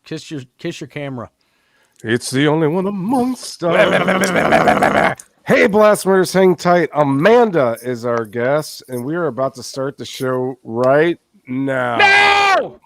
Kiss your camera. It's the only one amongst us. Hey, Blasphemers, hang tight. Amanda is our guest, and we are about to start the show right now. No!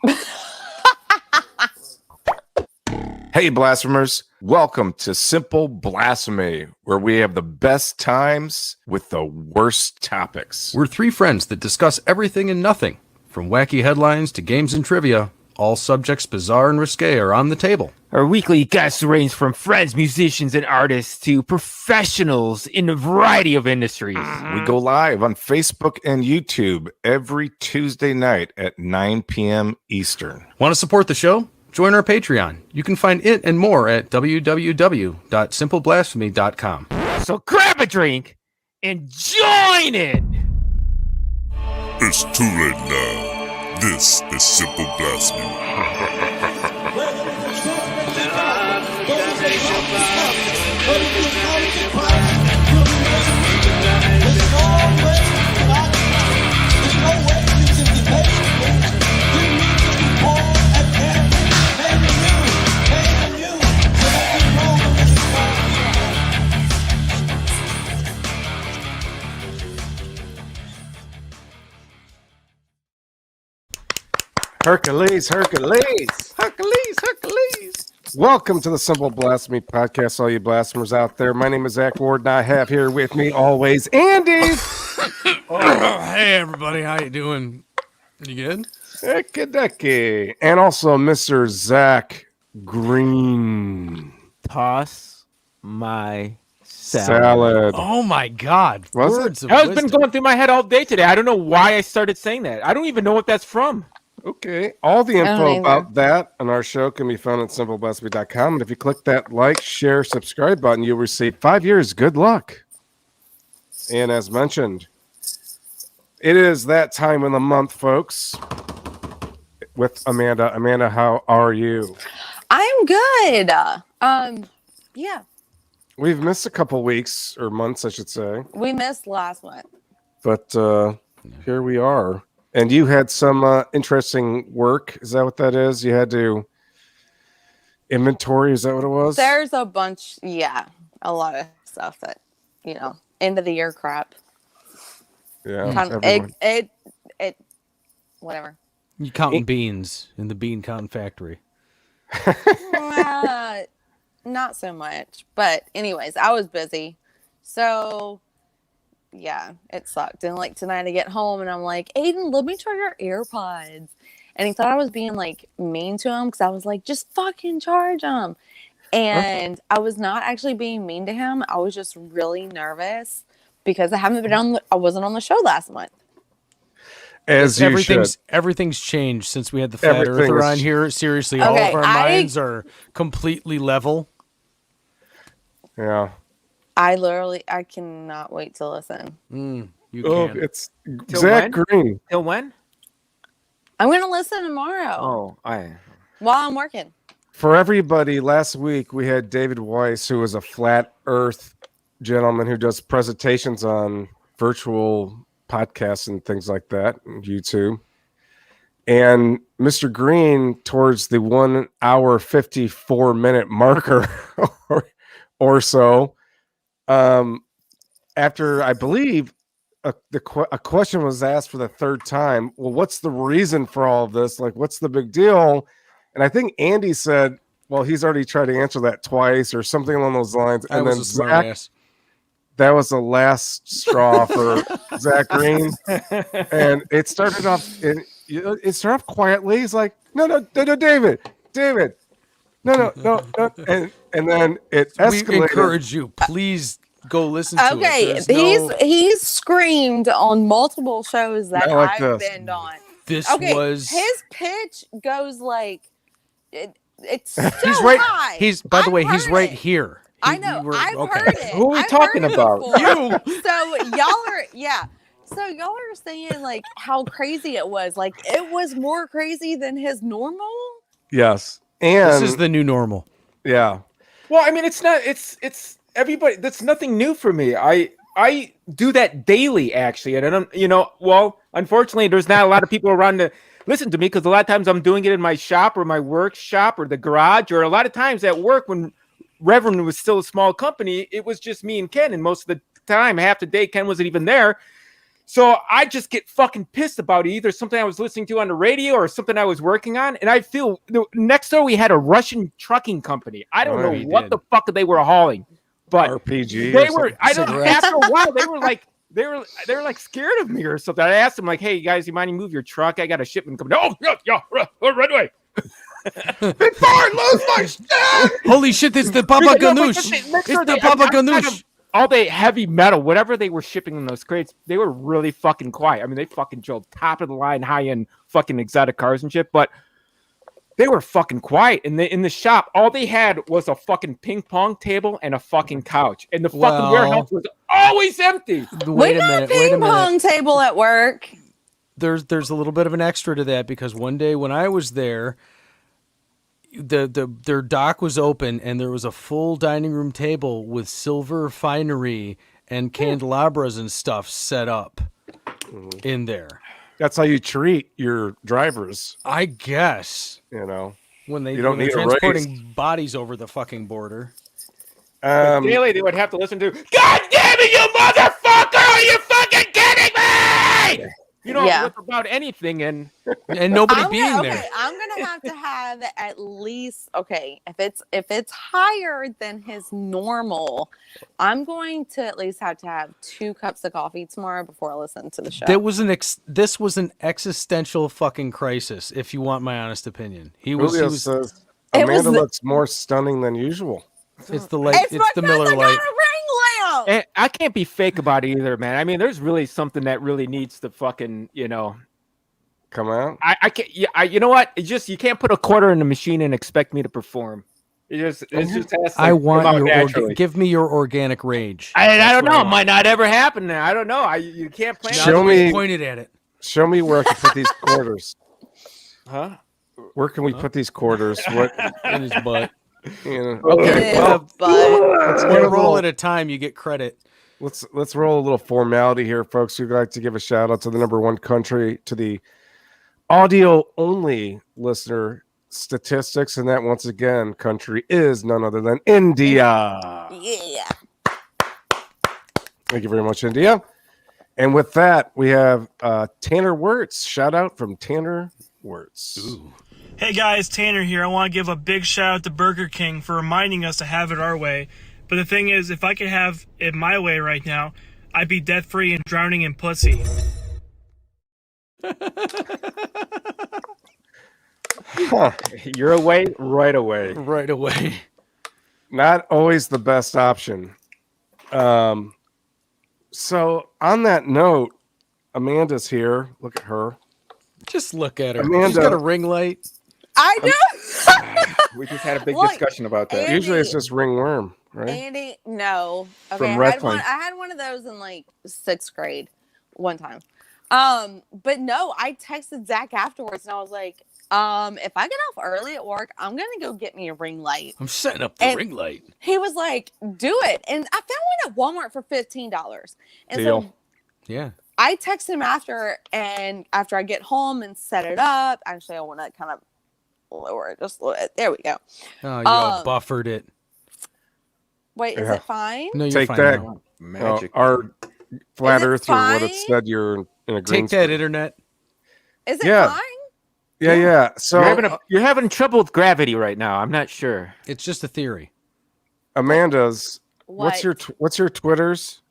Hey, Blasphemers, welcome to Simple Blasphemy, where we have the best times with the worst topics. We're three friends that discuss everything and nothing, from wacky headlines to games and trivia. All subjects bizarre and risque are on the table. Our weekly guests range from friends, musicians, and artists to professionals in a variety of industries. We go live on Facebook and YouTube every Tuesday night at 9 p.m. Eastern. Want to support the show? Join our Patreon. You can find it and more at www.simpleblasphemy.com. So grab a drink and join it! It's too late now. This is Simple Blasphemy. Hercules. Welcome to the Simple Blasphemy Podcast, all you blasphemers out there. My name is Zach Ward, and I have here with me always Andy. Hey, everybody. How you doing? You good? Heck-a-ducky. And also Mr. Zach Green. Toss my Salad. Oh, my God. Was Words it? of That has wisdom. been going through my head all day today. I don't know why I started saying that. I don't even know what that's from. Okay. All the don't info either. about that on our show can be found at simpleblasphemy.com. And if you click that like, share, subscribe button, you'll receive 5 years. Good luck. And as mentioned, it is that time of the month, folks, with Amanda. Amanda, how are you? I'm good. Yeah, We've missed a couple weeks or months, I should say. we missed last month. But here we are. And you had some interesting work. Is that what that is? You had to inventory. Is that what it was? There's a bunch, a lot of stuff that, end of the year crap. Yeah. Kind of, everyone. it, whatever. You counting beans in the bean counting factory. Not so much, but anyways, I was busy, so yeah, it sucked. And like tonight, I get home and I'm like, Aiden, let me try your AirPods. And he thought I was being like mean to him because I was like, just fucking charge them. And I was not actually being mean to him. I was just really nervous because I wasn't on the show last month. As you should. Everything's changed since we had the flat Everything earther is- on here. Seriously, all Okay, of our minds are completely level. Yeah. I cannot wait to listen. You Oh, can. it's Till Zach when? Green. Till when? I'm going to listen tomorrow Oh, while I'm working. For everybody, last week we had David Weiss, who is a flat earth gentleman who does presentations on virtual podcasts and things like that on YouTube. And Mr. Green, towards the 1 hour, 54 minute marker or so, after I believe a question was asked for the third time, well, what's the reason for all of this? Like, what's the big deal? And I think Andy said, well, he's already tried to answer that twice or something along those lines. I And was then a smart Zach, ass. that was the last straw for Zach Green. And it started off quietly. He's like, no, David. No. And then it We escalated. encourage you. Please go listen to Okay, it. he's screamed on multiple shows that Not like I've this. been on. This Okay, was. his pitch goes like it's so He's right. high. He's by the I've way. He's heard right it. here. I know. I've okay. heard it. Who are we I've talking heard it about? before. You. So y'all are So y'all are saying like how crazy it was. Like it was more crazy than his normal. Yes. And This is the new normal. yeah. Well, I mean, it's not. It's everybody. That's nothing new for me. I do that daily, actually, and I don't. Well, unfortunately, there's not a lot of people around to listen to me, because a lot of times I'm doing it in my shop or my workshop or the garage, or a lot of times at work when Reverend was still a small company, it was just me and Ken, and most of the time, half the day, Ken wasn't even there. So I just get fucking pissed about it. Either something I was listening to on the radio or something I was working on. And I feel next door we had a Russian trucking company. I don't know what the fuck they were hauling, but RPG. They were. I don't. After a while, they were like scared of me or something. I asked them like, "Hey guys, you mind you move your truck? I got a shipment coming." Oh yeah, right away. Before lose my shit! Holy shit! It's the Papa Ganoush. It's the Papa Ganoush. All the heavy metal, whatever they were shipping in those crates, they were really fucking quiet. I mean, they fucking drove top of the line, high end fucking exotic cars and shit, but they were fucking quiet. In the shop, all they had was a fucking ping pong table and a fucking couch, and the fucking warehouse was always empty. Wait a minute. Ping pong table at work. There's a little bit of an extra to that, because one day when I was there, their dock was open and there was a full dining room table with silver finery and candelabras and stuff set up in there. That's how you treat your drivers, I guess. you know. When they're need a transporting bodies over the fucking border. Daily, they would have to listen to, "God damn it, you motherfucker! Are you fucking kidding me?" You know, Yeah. with about anything, and nobody being there. I'm gonna have to have at least if it's higher than his normal, I'm going to at least have to have 2 cups of coffee tomorrow before I listen to the show. This was an existential fucking crisis, if you want my honest opinion. Julio says Amanda looks more stunning than usual. It's the light. It's the Miller Lite. And I can't be fake about it either, man. I mean, there's really something that really needs to fucking, Come out. I can't. Yeah, you know what? It's just you can't put a quarter in the machine and expect me to perform. It just has to I want come out your naturally. give me your organic rage. I don't know. It might not ever happen. I don't know. You can't plan. Show me. Pointed at it. Show me where I can put these quarters. Huh? Where can we put these quarters? What? In his butt. Okay. Well, Let's get a One roll little- at a time, you get credit. Let's roll a little formality here, folks. We'd like to give a shout out to the #1 country, to the audio only listener statistics, and that once again country is none other than India. yeah. Thank you very much, India. And with that, we have Tanner Wirtz. Shout out from Tanner Wirtz. Ooh. Hey guys, Tanner here. I want to give a big shout out to Burger King for reminding us to have it our way. But the thing is, if I could have it my way right now, I'd be debt free and drowning in pussy. Huh. You're away right away. Right away. Not always the best option. So on that note, Amanda's here. Look at her. Just look at her. Amanda. She's got a ring light. I know. We just had a big Look, discussion about that. Andy- Usually it's just ringworm, right? Andy, no. Okay, From I wrestling. had one of those in like 6th grade one time. But no, I texted Zach afterwards and I was like, if I get off early at work, I'm gonna go get me a ring light. I'm setting up the And- ring light. He was like, do it. And I found one at Walmart for $15. And Deal. so Yeah. I texted him after I get home and set it up. Actually, I want to kind of lower it just a little bit. There we go. Oh, you all buffered it. Wait, is Yeah. it fine? No, you're Take fine that. now. Magic. Our flat Is it earth or what it fine? said you're in a green Take that, screen. internet. Is it Yeah. fine? Yeah. So You're having trouble with gravity right now. I'm not sure. It's just a theory. Amanda's, What? what's your Twitters?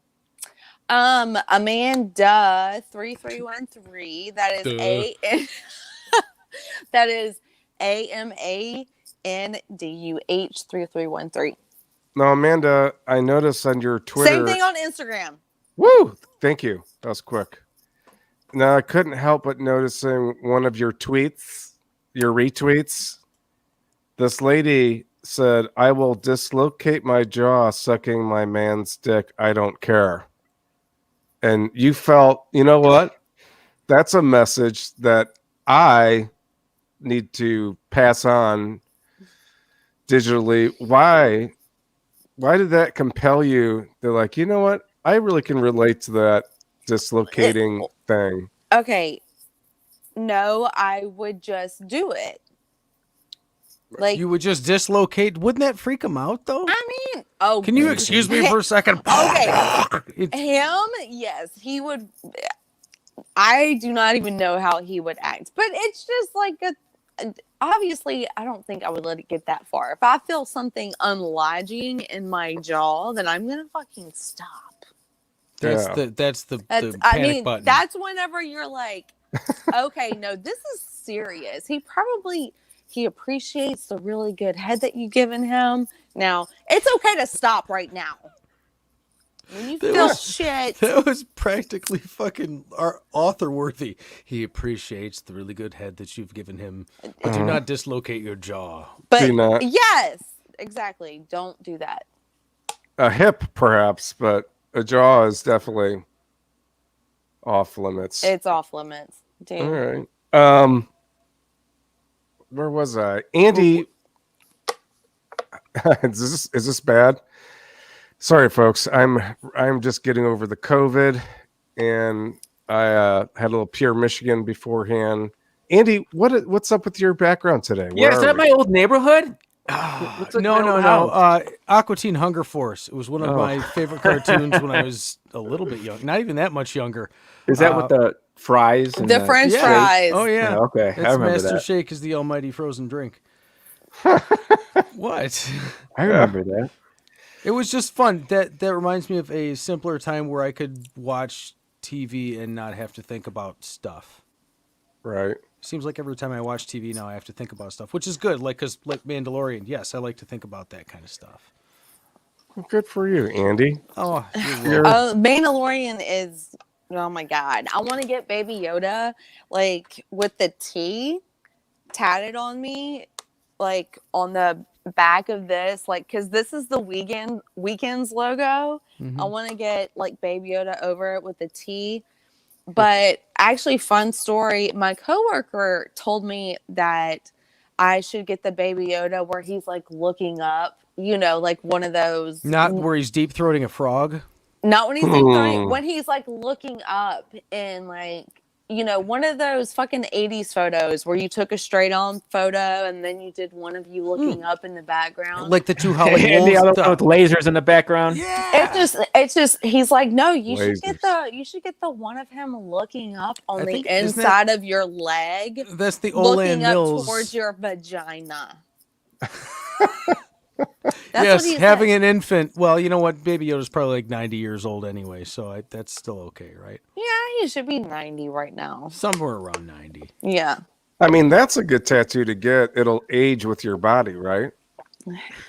Amanda 3313. That is Duh. that is AMANDUH 3313. No, Amanda, I noticed on your Twitter. Same thing on Instagram. Woo! Thank you. That was quick. Now, I couldn't help but noticing one of your tweets, your retweets. This lady said, "I will dislocate my jaw sucking my man's dick. I don't care." And you felt, you know what? That's a message that I need to pass on digitally. Why did that compel you? They're like, you know what? I really can relate to that dislocating thing. Okay. No, I would just do it. Like You would just dislocate. Wouldn't that freak him out though? I mean, oh, Can you excuse me for a second? Okay. It- Him, yes, he would. I do not even know how he would act, but it's just like obviously, I don't think I would let it get that far. If I feel something unlodging in my jaw, then I'm gonna fucking stop. That's the That's, panic I mean, button. that's whenever you're like, okay, no, this is serious. He appreciates the really good head that you've given him. Now, it's okay to stop right now. When you That feel was- shit. That was practically fucking author worthy. He appreciates the really good head that you've given him, but do not dislocate your jaw. But Do not. yes, exactly. Don't do that. A hip, perhaps, but a jaw is definitely off limits. It's off limits, dude. All right. Where was I? Andy, is this bad? Sorry, folks. I'm just getting over the COVID, and I had a little Pierre, Michigan beforehand. Andy, what's up with your background today? Yeah, Where is are that we? my old neighborhood? No. Aqua Teen Hunger Force. It was one of Oh. my favorite cartoons when I was a little bit young. Not even that much younger. Is that with the fries? And The French Yeah. fries. Oh yeah. Yeah, okay. I It's remember Master that. Shake is the almighty frozen drink. What? I remember that. It was just fun. That reminds me of a simpler time where I could watch TV and not have to think about stuff. Right. Seems like every time I watch TV now I have to think about stuff, which is good. Like Mandalorian, yes, I like to think about that kind of stuff. Good for you, Andy. Oh, You're- Mandalorian is, oh my God. I want to get Baby Yoda, like, with the T tatted on me, like, on the back of this, like, because this is the Weekends logo. I want to get, like, Baby Yoda over it with the T. But actually, fun story, my coworker told me that I should get the Baby Yoda where he's, like, looking up, you know, like one of those. not where he's deep throating a frog. Not when he's like when he's like looking up and like, you know, one of those fucking 80s photos where you took a straight on photo and then you did one of you looking up in the background. Like the two Holly And the Wolves. other one with lasers in the background. It's just he's like, no, you should get Lasers. the one of him looking up on I the think- isn't inside of your leg, That's the Olan looking up Mills. towards your vagina. Yes, what he having said. an infant. Well, you know what? Baby Yoda's probably like 90 years old anyway, so that's still okay, right? Yeah, he should be 90 right now. Somewhere around 90. Yeah. I mean, that's a good tattoo to get. It'll age with your body, right?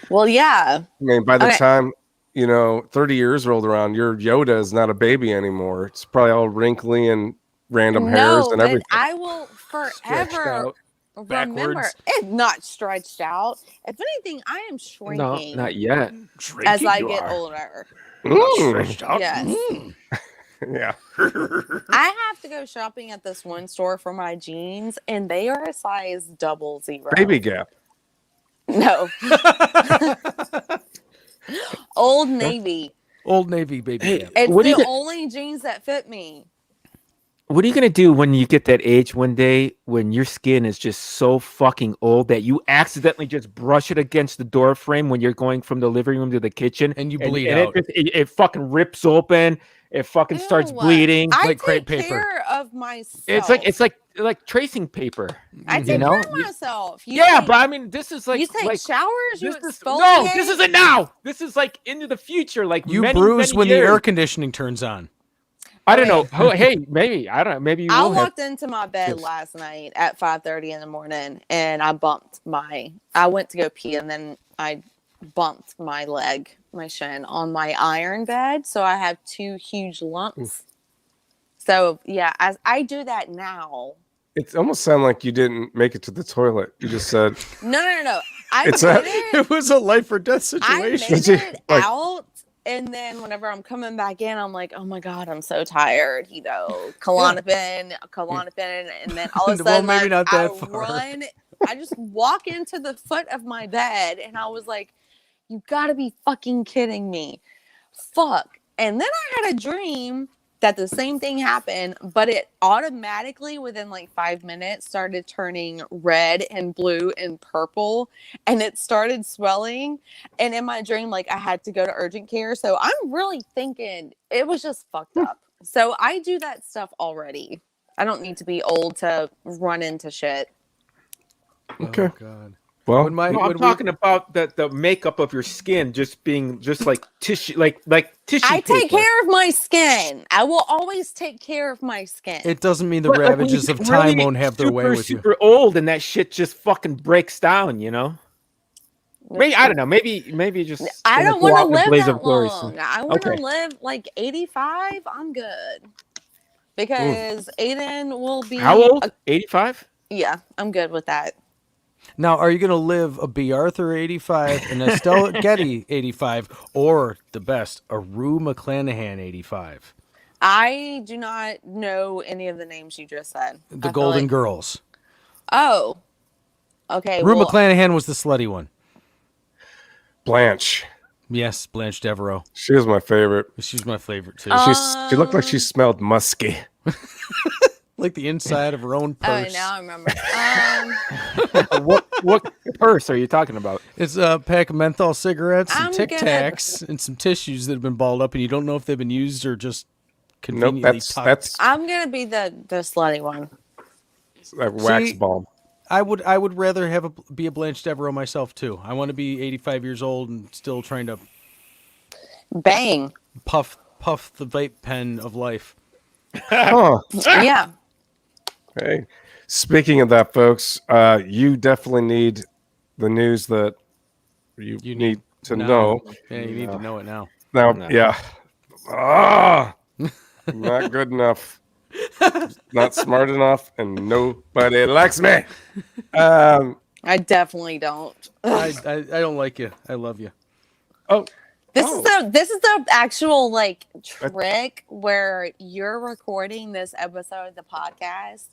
Well, yeah. I mean, by the Okay. time, 30 years rolled around, your Yoda is not a baby anymore. It's probably all wrinkly and random hairs and but everything. I will Stretched forever out. remember backwards. it's not stretched out. If anything, I am No, shrinking not yet. as I get older. Mm, Yes. yeah. I have to go shopping at this one store for my jeans, and they are a size 00. Baby gap. No. Old Navy. Old Navy baby. Hey, Camp. It's What do the you get- only jeans that fit me. What are you gonna do when you get that age one day when your skin is just so fucking old that you accidentally just brush it against the door frame when you're going from the living room to the kitchen And you bleed and out. it fucking rips open, it fucking starts Ew. bleeding. I like crepe take paper. care of myself. It's like tracing paper. I you take know? care of myself. You Yeah, take- but I mean this is like you take like showers. You this exfoliate. no, this isn't now. This is like into the future. Like You many, bruise many when years. the air conditioning turns on. I don't know. Oh, hey, maybe I don't know. Maybe you I will have. walked into my bed Yes. last night at 5:30 in the morning, and I went to go pee, and then I bumped my leg, my shin, on my iron bed, so I have 2 huge lumps. So yeah, as I do that now. It almost sounded like you didn't make it to the toilet. You just said, No. I It's made a- it. It was a life or death I made situation. it Like- out, and then whenever I'm coming back in, I'm like, oh my God, I'm so tired. Klonopin, and then all of a Well, sudden, maybe like, not I that far. run. I just walk into the foot of my bed, and I was like, you gotta be fucking kidding me. Fuck. And then I had a dream that the same thing happened, but it automatically within like 5 minutes started turning red and blue and purple, and it started swelling. And in my dream, like I had to go to urgent care. So I'm really thinking it was just fucked up. So I do that stuff already. I don't need to be old to run into shit. Okay. Oh, God. Well, When my, No, when I'm talking about the makeup of your skin just being just like tissue, like tissue. I take paper. care of my skin. I will always take care of my skin. it doesn't mean the But, like, when you ravages of get time really won't have their way with you. super old, and that shit just fucking breaks down. You know. Maybe I don't know. Maybe just. I gonna don't go want out to in a live blaze that of glory long. soon. I want to Okay. live like 85. I'm good. Because Aiden will be How old? 85. yeah, I'm good with that. Now, are you going to live a B. Arthur 85, an Estelle Getty 85, or the best, a Rue McClanahan 85? I do not know any of the names you just said. The I feel Golden like- Girls. Oh. Okay. Rue well, McClanahan was the slutty one. Blanche. Yes, Blanche Devereaux. She was my favorite. She's my favorite, too. She looked like she smelled musky. Like the inside of her own Oh, purse. now I remember. What purse are you talking about? It's a pack of menthol cigarettes, some I'm Tic gonna- Tacs, and some tissues that have been balled up, and you don't know if they've been used or just Nope, conveniently that's tucked. I'm gonna be the slutty one. that wax See, bomb. I would rather be a Blanche Devereaux myself too. I want to be 85 years old and still trying to Bang. puff the vape pen of life. Huh. Yeah. Hey, speaking of that, folks, you definitely need the news that you need to now. know. Yeah, you need to know it now. Now, No. yeah. Not good enough. Not smart enough, and nobody likes me. I definitely don't. I don't like you. I love you. Oh, This is the actual like trick where you're recording this episode of the podcast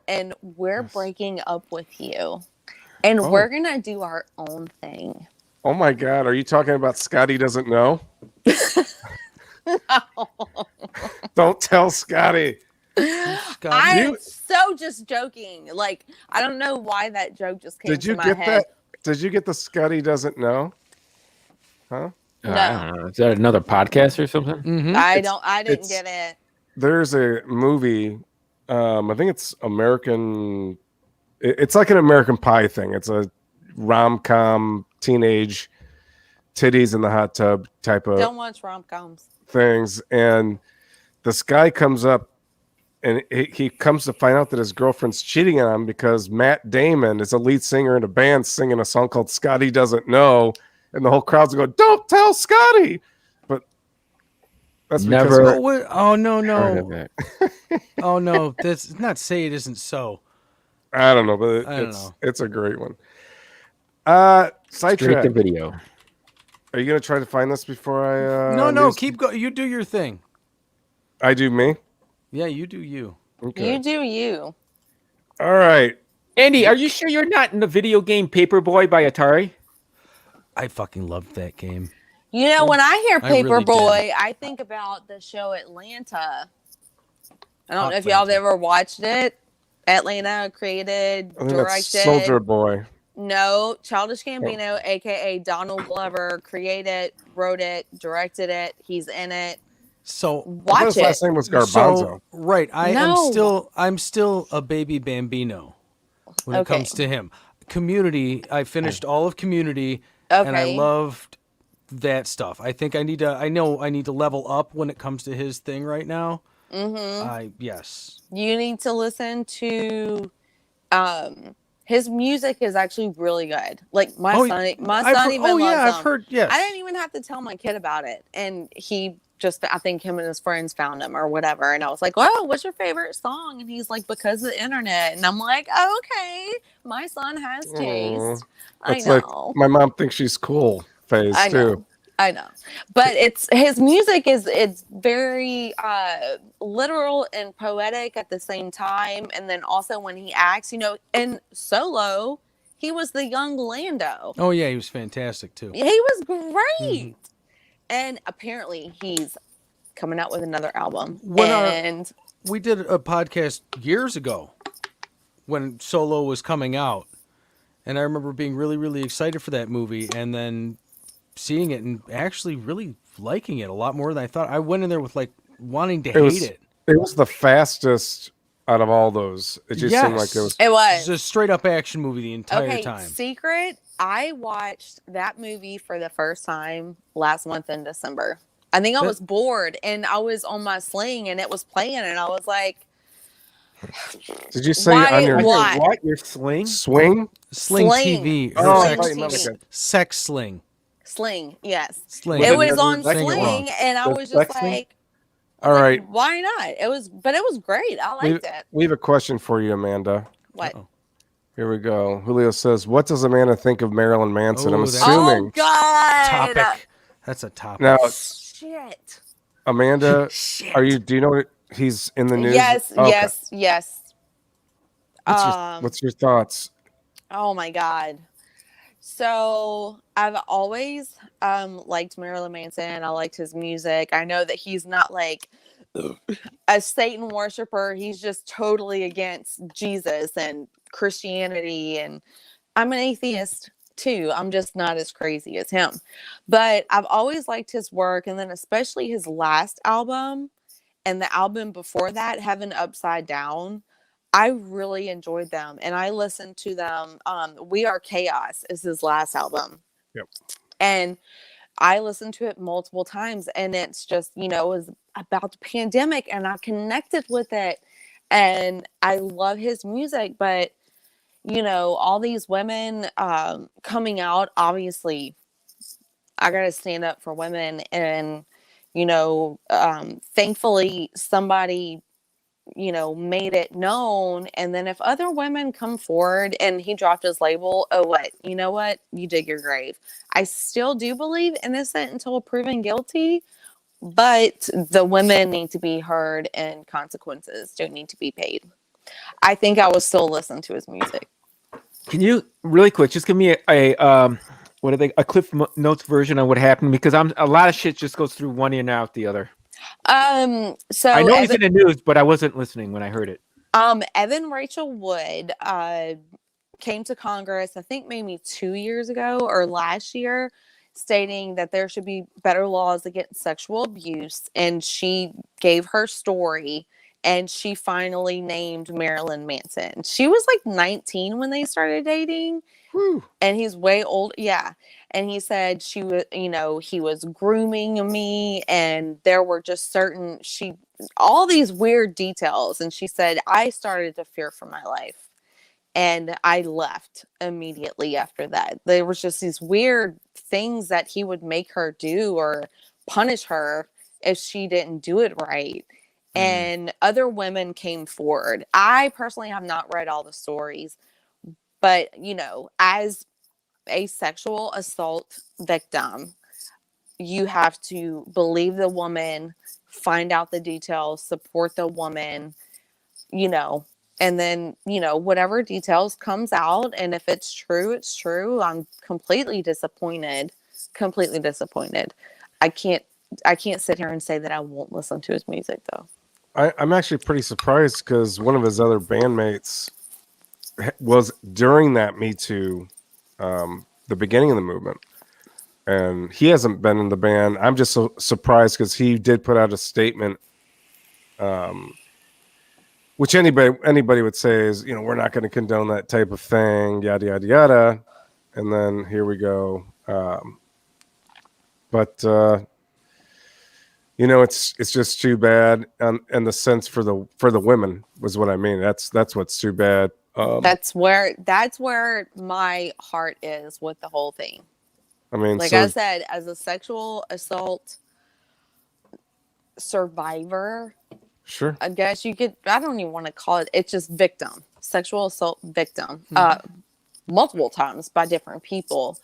and we're breaking up with you. And Oh. we're gonna do our own thing. oh my God. Are you talking about Scotty doesn't know? Don't tell Scotty. Scott, I'm so just joking. Like, I don't know why that joke just came Did to you my get head. that? Did you get the Scotty doesn't know? Huh? No. I don't know. Is that another podcast or something? Mhm. I didn't it's- get it. There's a movie. I think it's American. It's like an American Pie thing. It's a rom-com, teenage titties in the hot tub type of Don't watch rom-coms. things. And this guy comes up and he comes to find out that his girlfriend's cheating on him because Matt Damon is a lead singer in a band singing a song called Scotty Doesn't Know. And the whole crowd's going, don't tell Scotty. But that's Never- because Oh, oh no Heard of no it. oh no! That's not say it isn't so. I don't know, but I don't know. it's a great one. Straight Sidetrack. to video. Are you gonna try to find this before I? No, keep going. You do your thing. I do me. Yeah, you do you. Okay. You do you. All right. Andy, are you sure you're not in the video game Paperboy by Atari? I fucking loved that game. You know, when I hear I really Paperboy, I think about the show Atlanta. I don't know if y'all have Atlanta. ever watched it. Atlanta created, I think that's directed. Soldier Boy. No, Childish Gambino, aka Donald Glover, created, wrote it, directed it. He's in it. So I thought Watch his it. last name was Garbanzo. So, right, No. I'm still a baby Bambino when it Okay. comes to him. Community, I finished all of Community, and I Okay. loved that stuff. I think I need to level up when it comes to his thing right now. Yes. You need to listen to his music is actually really good. Like my Oh, son I've even heard- loves I've him. heard. Yes. I didn't even have to tell my kid about it. And he just, I think him and his friends found him or whatever. And I was like, oh, what's your favorite song? And he's like, because of the internet. And I'm like, oh, okay. My son has taste. I It's know. like my mom thinks she's cool phase I know. too. I know. But it's his music it's very literal and poetic at the same time. And then also when he acts, you know, in Solo, he was the young Lando. Oh yeah, he was fantastic too. He was great. And apparently he's coming out with another album. When and we did a podcast years ago when Solo was coming out, and I remember being really, really excited for that movie, and then seeing it and actually really liking it a lot more than I thought. I went in there with like wanting to hate it. It was the fastest out of all those. It just seemed like it was. It was. It's a straight up action movie the entire time. Secret. I watched that movie for the first time last month in December. I think I was bored and I was on my Sling and it was playing and I was like, did you say why, on your What? Your Sling? Swing? Sling TV. Oh, Sling TV. Sex Sling. Sling, yes. Sling. It was on Saying it wrong. Sling and I was just like, all right. why not? It was great. I liked it. We have a question for you, Amanda. What? Uh-oh. Here we go. Julio says, what does Amanda think of Marilyn Manson? I'm Oh, that's- assuming. Oh God! Topic. That's a topic. Now, Shit. Amanda, Shit. do you know what he's in the news? Yes, Okay. yes. What's your thoughts? Oh my God. So I've always liked Marilyn Manson. I liked his music. I know that he's not like a Satan worshiper. He's just totally against Jesus and Christianity. And I'm an atheist too. I'm just not as crazy as him. But I've always liked his work. And then especially his last album and the album before that, Heaven Upside Down. I really enjoyed them and I listened to them. We Are Chaos is his last album. Yep. And I listened to it multiple times and it's just, it was about the pandemic and I connected with it and I love his music, but all these women coming out, obviously I got to stand up for women and, thankfully somebody made it known. And then if other women come forward and he dropped his label, oh, what? You know what? You dig your grave. I still do believe innocent until proven guilty, but the women need to be heard and consequences don't need to be paid. I think I will still listen to his music. Can you really quick just give me a Cliff Notes version on what happened? Because a lot of shit just goes through one ear and out the other. So I know he's in the news, but I wasn't listening when I heard it. Evan Rachel Wood came to Congress, I think maybe 2 years ago or last year, stating that there should be better laws against sexual abuse. And she gave her story and she finally named Marilyn Manson. She was like 19 when they started dating. Whew. And he's way old. Yeah. And he said she was, he was grooming me and there were just all these weird details. And she said, I started to fear for my life and I left immediately after that. There was just these weird things that he would make her do or punish her if she didn't do it right. And other women came forward. I personally have not read all the stories, but, as a sexual assault victim, you have to believe the woman, find out the details, support the woman, and then, whatever details comes out. And if it's true, it's true. I'm completely disappointed. I can't sit here and say that I won't listen to his music though. I'm actually pretty surprised because one of his other bandmates was during that Me Too, the beginning of the movement, and he hasn't been in the band. I'm just so surprised because he did put out a statement, which anybody would say is, we're not going to condone that type of thing, yada yada yada, and then here we go. But it's just too bad, and the sense for the women was what I mean. That's what's too bad. That's where my heart is with the whole thing. I mean, like I said, as a sexual assault survivor, sure, I guess you could. I don't even want to call it. It's just victim, sexual assault victim, multiple times by different people.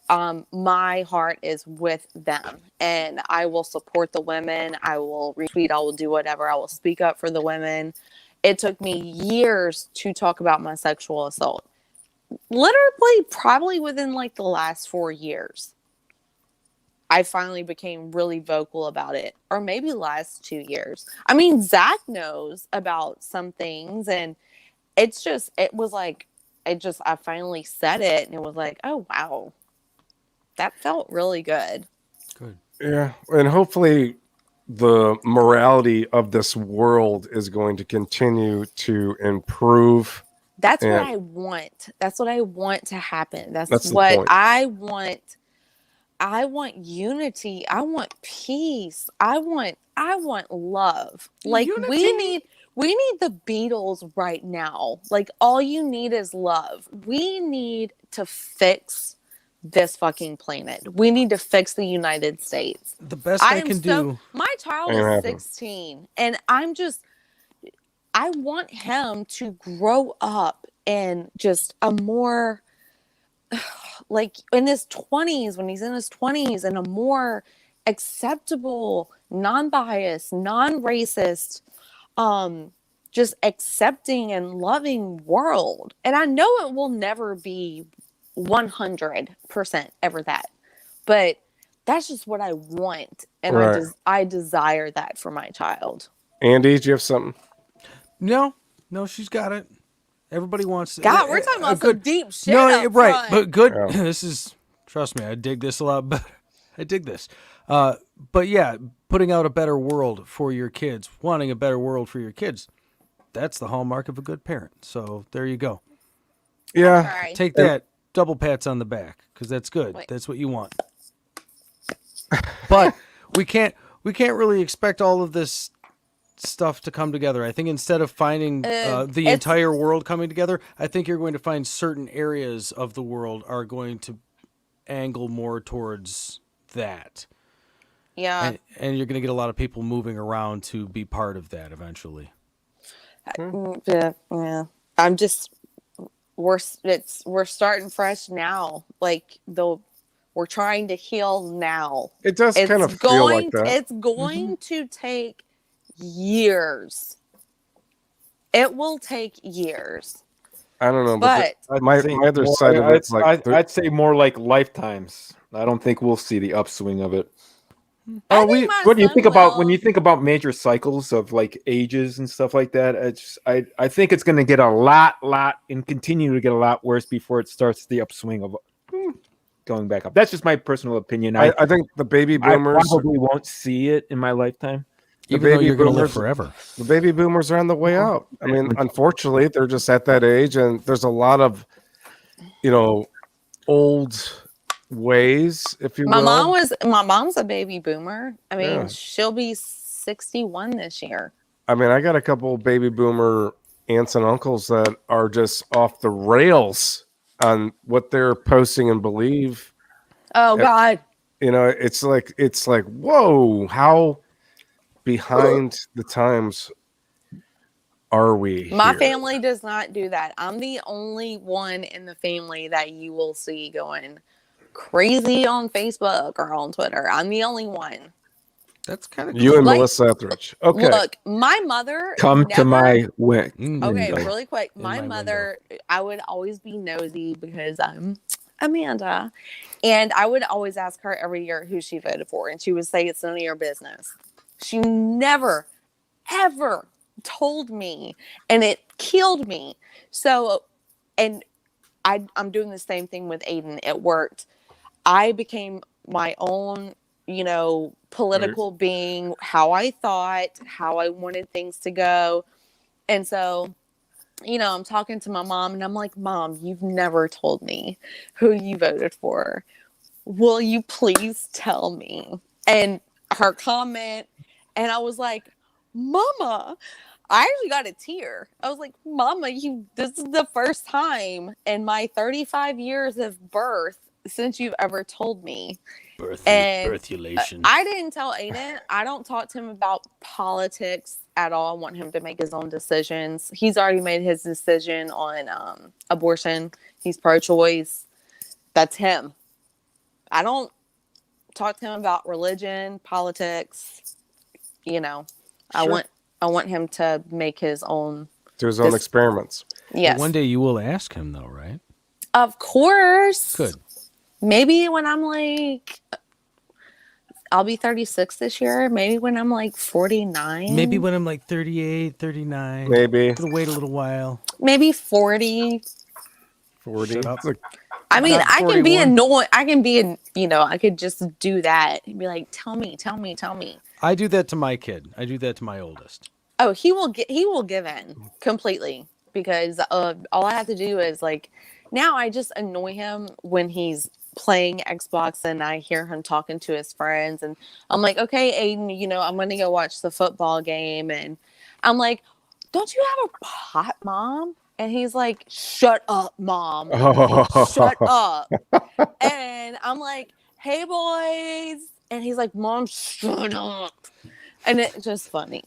My heart is with them and I will support the women. I will retweet. I will do whatever. I will speak up for the women. It took me years to talk about my sexual assault. Literally, probably within like the last 4 years. I finally became really vocal about it, or maybe last 2 years. I mean, Zach knows about some things, and I finally said it, and it was like, oh, wow, that felt really good. Good. Yeah, and hopefully the morality of this world is going to continue to improve. That's what And I want. That's what I want to happen. That's That's the what point. I want. I want unity. I want peace. I want love. Like we need the Beatles right now. Like all you need is love. We need to fix this fucking planet. We need to fix the United States. The best I can do. My child Ain't is happening. 16, and I want him to grow up in just a more like in his 20s, when he's in his 20s, in a more acceptable, non-biased, non-racist, just accepting and loving world. And I know it will never be 100% ever that, but that's just what I want, and Right. I desire that for my child. Andy, do you have something? No, she's got it. Everybody wants. God, we're talking about some deep shit. No, up right, front. but good. Yeah. This is, trust me, I dig this a lot better. I dig this. But yeah, putting out a better world for your kids, wanting a better world for your kids, that's the hallmark of a good parent. So there you go. Yeah. Sorry. Take that, double pats on the back, because that's good. Wait. That's what you want. But we can't really expect all of this stuff to come together. I think instead of finding the entire world coming together, I think you're going to find certain areas of the world are going to angle more towards that. Yeah. And you're going to get a lot of people moving around to be part of that eventually. Yeah. I'm just we're starting fresh now. Like we're trying to heal now. It does kind of feel like that. It's going to take years. It will take years. I don't know, But my other side of it's like I'd say more like lifetimes. I don't think we'll see the upswing of it. I think my What do you son think about will. when you think about major cycles of like ages and stuff like that? I think it's going to get a lot and continue to get a lot worse before it starts the upswing of going back up. That's just my personal opinion. I think the baby boomers, I probably won't see it in my lifetime. Even though baby you're going to live boomers- forever. the baby boomers are on the way out. I mean, unfortunately, they're just at that age, and there's a lot of, old ways, if you My will. mom's a baby boomer. I mean, Yeah. she'll be 61 this year. I mean, I got a couple baby boomer aunts and uncles that are just off the rails on what they're posting and believe. Oh God. It's like, whoa, how behind the times are we? My here? family does not do that. I'm the only one in the family that you will see going crazy on Facebook or on Twitter. I'm the only one. That's kind of You and Like- Melissa Etheridge. Okay. Look, my mother Come to never- my wing. Okay, window. really quick. In My my mother, I would always be nosy because I'm Amanda. And I would always ask her every year who she voted for. And she would say, it's none of your business. She never, ever told me. And it killed me. So, and I'm doing the same thing with Aiden. It worked. I became my own, political being, how I thought, how I wanted things to go. And so, I'm talking to my mom and I'm like, Mom, you've never told me who you voted for. Will you please tell me? And her comment, and I was like, Mama, I actually got a tear. I was like, Mama, this is the first time in my 35 years of birth since you've ever told me. birthulation. I didn't tell Aiden. I don't talk to him about politics at all. I want him to make his own decisions. He's already made his decision on abortion. He's pro-choice. That's him. I don't talk to him about religion, politics. I want him to make his own. To his own experiments. Yes, One day you will ask him, though, right? of course. Good. Maybe when I'm like, I'll be 36 this year. Maybe when I'm like 49. Maybe when I'm like 38, 39. Maybe Gonna wait a little while. Maybe 40. 40. Shut up. It's like, I mean, Not I can be 41. annoying. I can be, I could just do that and be like, tell me. I do that to my kid. I do that to my oldest. Oh, he will give in completely because all I have to do is like, now I just annoy him when he's playing Xbox and I hear him talking to his friends and I'm like, okay, Aiden, I'm going to go watch the football game. And I'm like, don't you have a pot, Mom? And he's like, shut up, Mom. Shut up. And I'm like, hey, boys. And he's like, Mom, shut up. And it's just funny.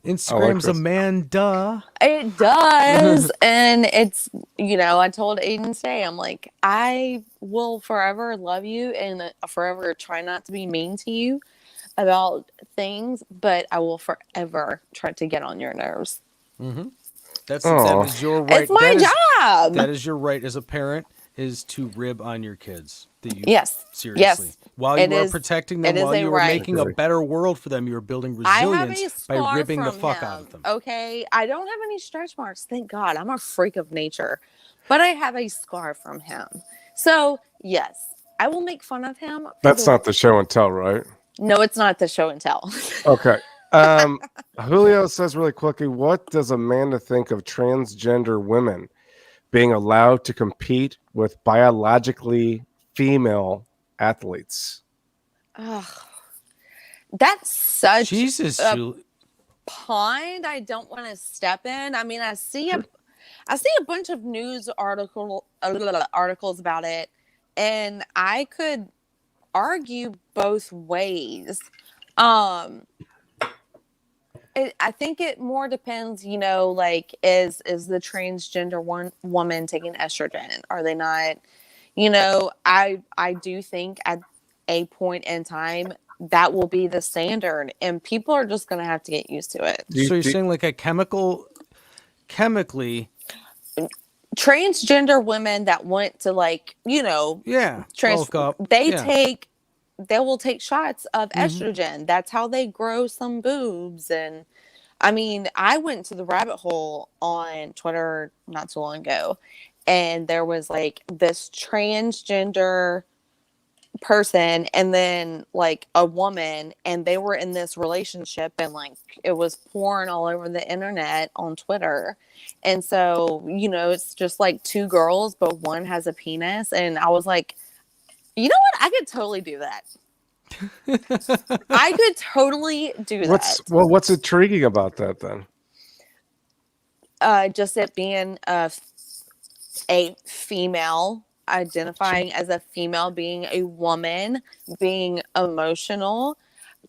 Instagram's this. Amanda. It does. And it's, I told Aiden today, I'm like, I will forever love you and forever try not to be mean to you about things, but I will forever try to get on your nerves. Mm-hmm. That is your right. It's my job. That is your right as a parent, is to rib on your kids. Yes. Seriously. Yes. While you are protecting them, while you are making a better world for them, you are building resilience by ribbing the fuck out of them. Okay. I don't have any stretch marks. Thank God. I'm a freak of nature. But I have a scar from him. So, yes, I will make fun of him. That's not the show and tell, right? No, it's not the show and tell. Okay. Julio says really quickly, what does Amanda think of transgender women being allowed to compete with biologically female athletes? Ugh. That's such Jesus, a pond I don't want to step in. I mean, I see a bunch of news articles about it, and I could argue both ways. I think it more depends, like is the transgender woman taking estrogen? Are they not? I do think at a point in time that will be the standard, and people are just going to have to get used to it. So you're saying like a chemically transgender women that want to bulk up. They will take shots of estrogen. That's how they grow some boobs. And I mean, I went to the rabbit hole on Twitter not too long ago, and there was like this transgender person and then like a woman, and they were in this relationship, and like it was porn all over the internet on Twitter. And so, it's just like two girls, but one has a penis. And I was like, you know what? I could totally do that. I could totally do that. What's intriguing about that then? Just it being a female, identifying as a female, being a woman, being emotional,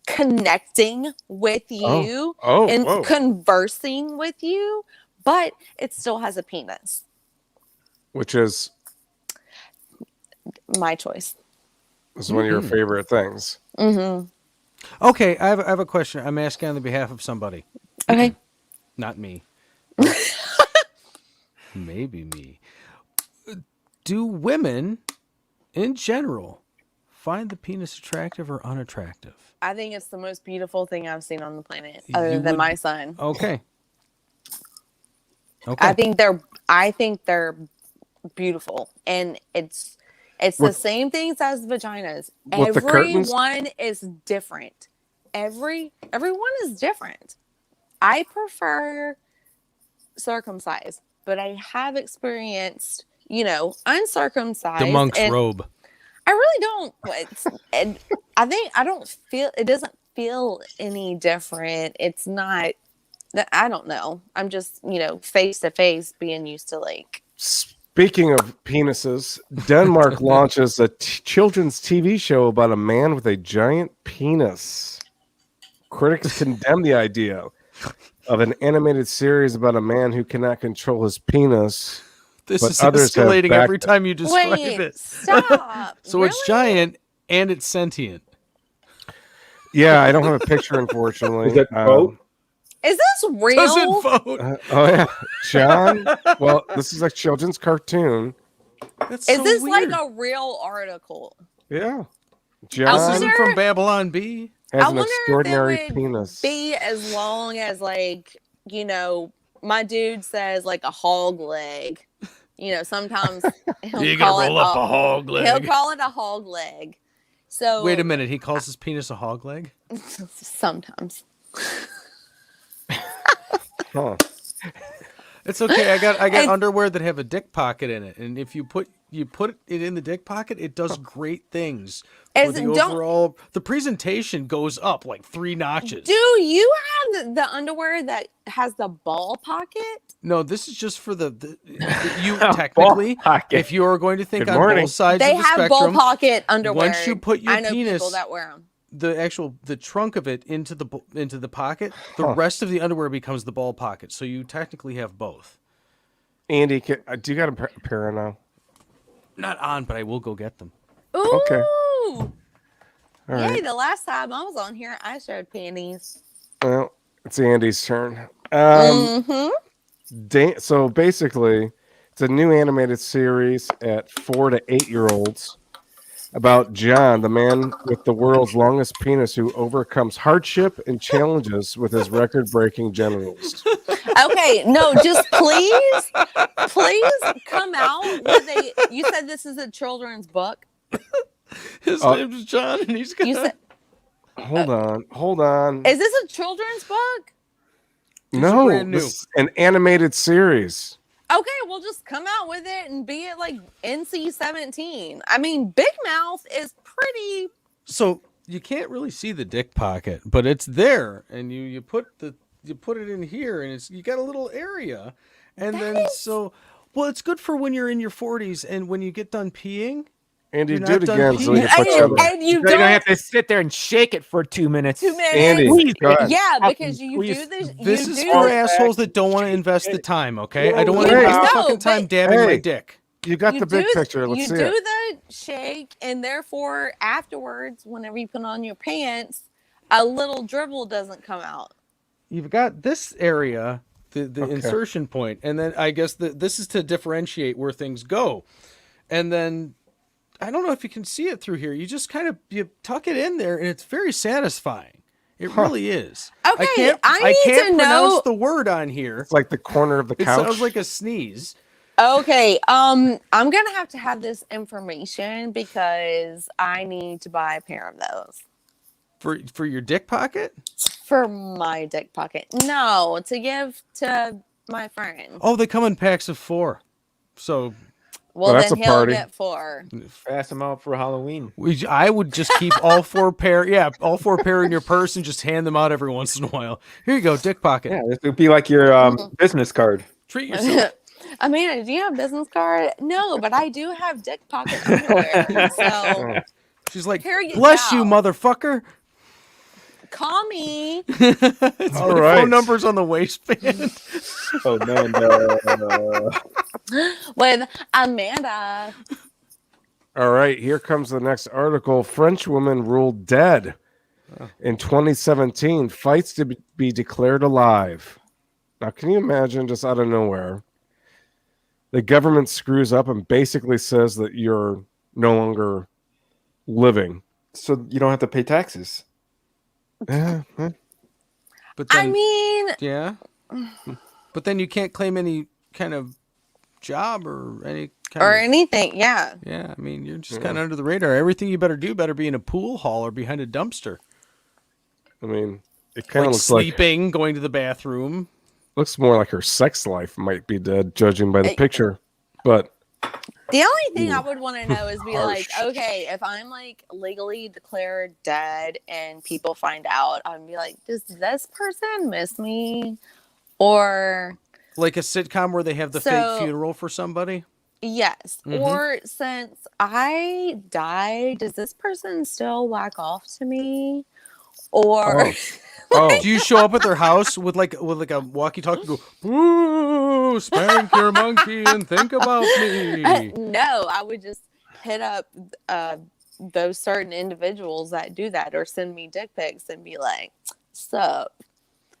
connecting with you, and conversing with you, but it still has a penis. Which is my choice. This is one of your favorite things. Mm-hmm. Okay, I have a question. I'm asking on the behalf of somebody. Okay. Not me. Maybe me. Do women, in general, find the penis attractive or unattractive? I think it's the most beautiful thing I've seen on the planet, other than my son. Okay. I think they're beautiful, and it's the same things as vaginas. Everyone is different. Everyone is different. I prefer circumcised, but I have experienced, uncircumcised. The monk's robe. I really don't. And I think it doesn't feel any different. It's not. I don't know. I'm just, face to face, being used to like. Speaking of penises, Denmark launches a children's TV show about a man with a giant penis. Critics condemn the idea of an animated series about a man who cannot control his penis. This is escalating every time you describe it. Stop. So really? It's giant and it's sentient. Yeah, I don't have a picture, unfortunately. Is that vote? Is this real? Does it vote? Oh yeah, John. Well, this is a children's cartoon. That's is so this weird. like a real article? Yeah. John This isn't wonder- from Babylon B. has I an wonder extraordinary if it would penis. be as long as, like, you know, my dude says like a hog leg. You know, sometimes he'll You call gotta it roll up a hog leg. He'll call it a hog leg. So Wait a minute, he calls his penis a hog leg? sometimes. Huh. It's okay. I got And- underwear that have a dick pocket in it, and if you put it in the dick pocket, it does great things. For As- the don't- overall, the presentation goes up like 3 notches. Do you have the underwear that has the ball pocket? No, this is just for the you Ball technically. pocket. If you are going to think Good on morning. both sides They of the have ball spectrum, pocket underwear. once you put your I know penis- people that wear them. the trunk of it into the pocket, the Huh. rest of the underwear becomes the ball pocket. So you technically have both. Andy, do you got a pair now? Not on, but I will go get them. Ooh. Okay. All Yay, right. the last time I was on here, I showed panties. Well, it's Andy's turn. Mm-hmm. So basically, it's a new animated series at 4 to 8-year-olds about John, the man with the world's longest penis who overcomes hardship and challenges with his record-breaking genitals. Okay, no, just please come out with a. You said this is a children's book. His Uh, name's John, and he's You gonna. said, Hold on. is this a children's book? These are No, brand new. this is an animated series. Okay, well, just come out with it and be it like NC-17. I mean, Big Mouth is pretty. So you can't really see the dick pocket, but it's there, and you put it in here, and you got a little area, and then well, it's good for when you're in your 40s and when you get done peeing. Andy, You're do not it done again so we peeing. can put you on. And you You don't don't. have to sit there and shake it for 2 minutes. 2 minutes. Andy, Please, go ahead. Yeah, because you Please. do this. This you is do for the- assholes that don't want to invest the time, okay? I don't want to Hey. invest the No, fucking time but- dabbing my Hey. dick. You got you the big do- picture. Let's you see do it. the shake, and therefore afterwards, whenever you put on your pants, a little dribble doesn't come out. You've got this area, the Okay. insertion point, and then I guess this is to differentiate where things go. And then I don't know if you can see it through here. You just kind of you tuck it in there, and it's very satisfying. It really is. Okay, I I need can't to pronounce know- the word on here. It's like the corner of the It couch. sounds like a sneeze. Okay, I'm gonna have this information because I need to buy a pair of those For your dick pocket? for my dick pocket. No, to give to my friend. Oh, they come in packs of 4. So Well, that's then a he'll party. get 4. Pass them out for Halloween. I would just keep all 4 pair. Yeah, all 4 pair in your purse and just hand them out every once in a while. Here you go, dick pocket. Yeah, this would be like your business card. Treat yourself. Amanda, do you have a business card? No, but I do have dick pocket underwear. So She's like, Here you bless you, go." motherfucker. call me. All My right. phone number's on the waistband. Oh man, With Amanda. All right, here comes the next article. French woman ruled dead in 2017. Fights to be declared alive. Now, can you imagine just out of nowhere, the government screws up and basically says that you're no longer living? so you don't have to pay taxes. Yeah, But then, I mean, yeah. But then you can't claim any kind of job or any kind or of. anything. Yeah. Yeah, I mean, you're just kind of under the radar. Everything you better do better be in a pool hall or behind a dumpster. I mean, it kind of Like looks like sleeping, going to the bathroom. looks more like her sex life might be dead, judging by the picture. But The only thing I would want to know is be like, Harsh. okay, if I'm like legally declared dead and people find out, I'd be like, does this person miss me? Or Like a sitcom where they have the So- fake funeral for somebody. yes. Mhm. Or since I died, does this person still whack off to me? Or oh, Do you show up at their house with like a walkie-talkie? Go, ooh, spank your monkey and think about me. no, I would just hit up those certain individuals that do that or send me dick pics and be like, sup?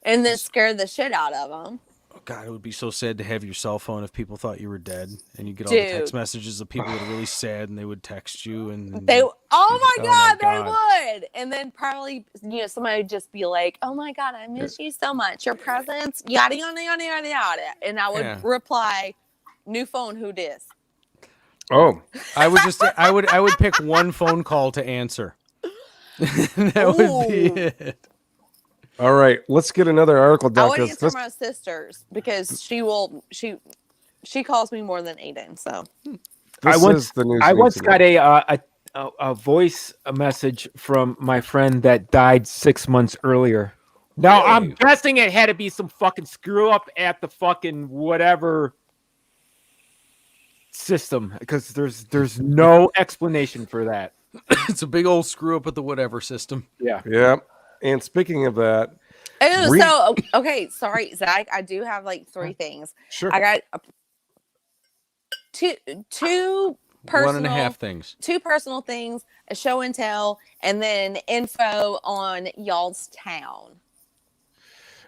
And then scare the shit out of them. God, it would be so sad to have your cell phone if people thought you were dead, and you get all the text Dude. messages of people that are really sad, and they would text you, and They, oh my God, God. they would. And then probably, somebody would just be like, oh my God, I miss you so much. Your presence, yada, yada, yada, yada, yada. And I would reply, new phone, who dis? Oh, I would pick one phone call to answer. That would be it. all right. Let's get another article I down. would answer my sister's because she calls me more than Aiden. So Is the news. I you need once to got know. a voice message from my friend that died 6 months earlier. Now Really? I'm guessing it had to be some fucking screw up at the fucking whatever system because there's no explanation for that. It's a big old screw up with the whatever system. Yeah. Yep. And speaking of that, okay, sorry, Zach. I do have like 3 things. sure. I got two personal 1.5 things. 2 personal things, a show and tell, and then info on y'all's town.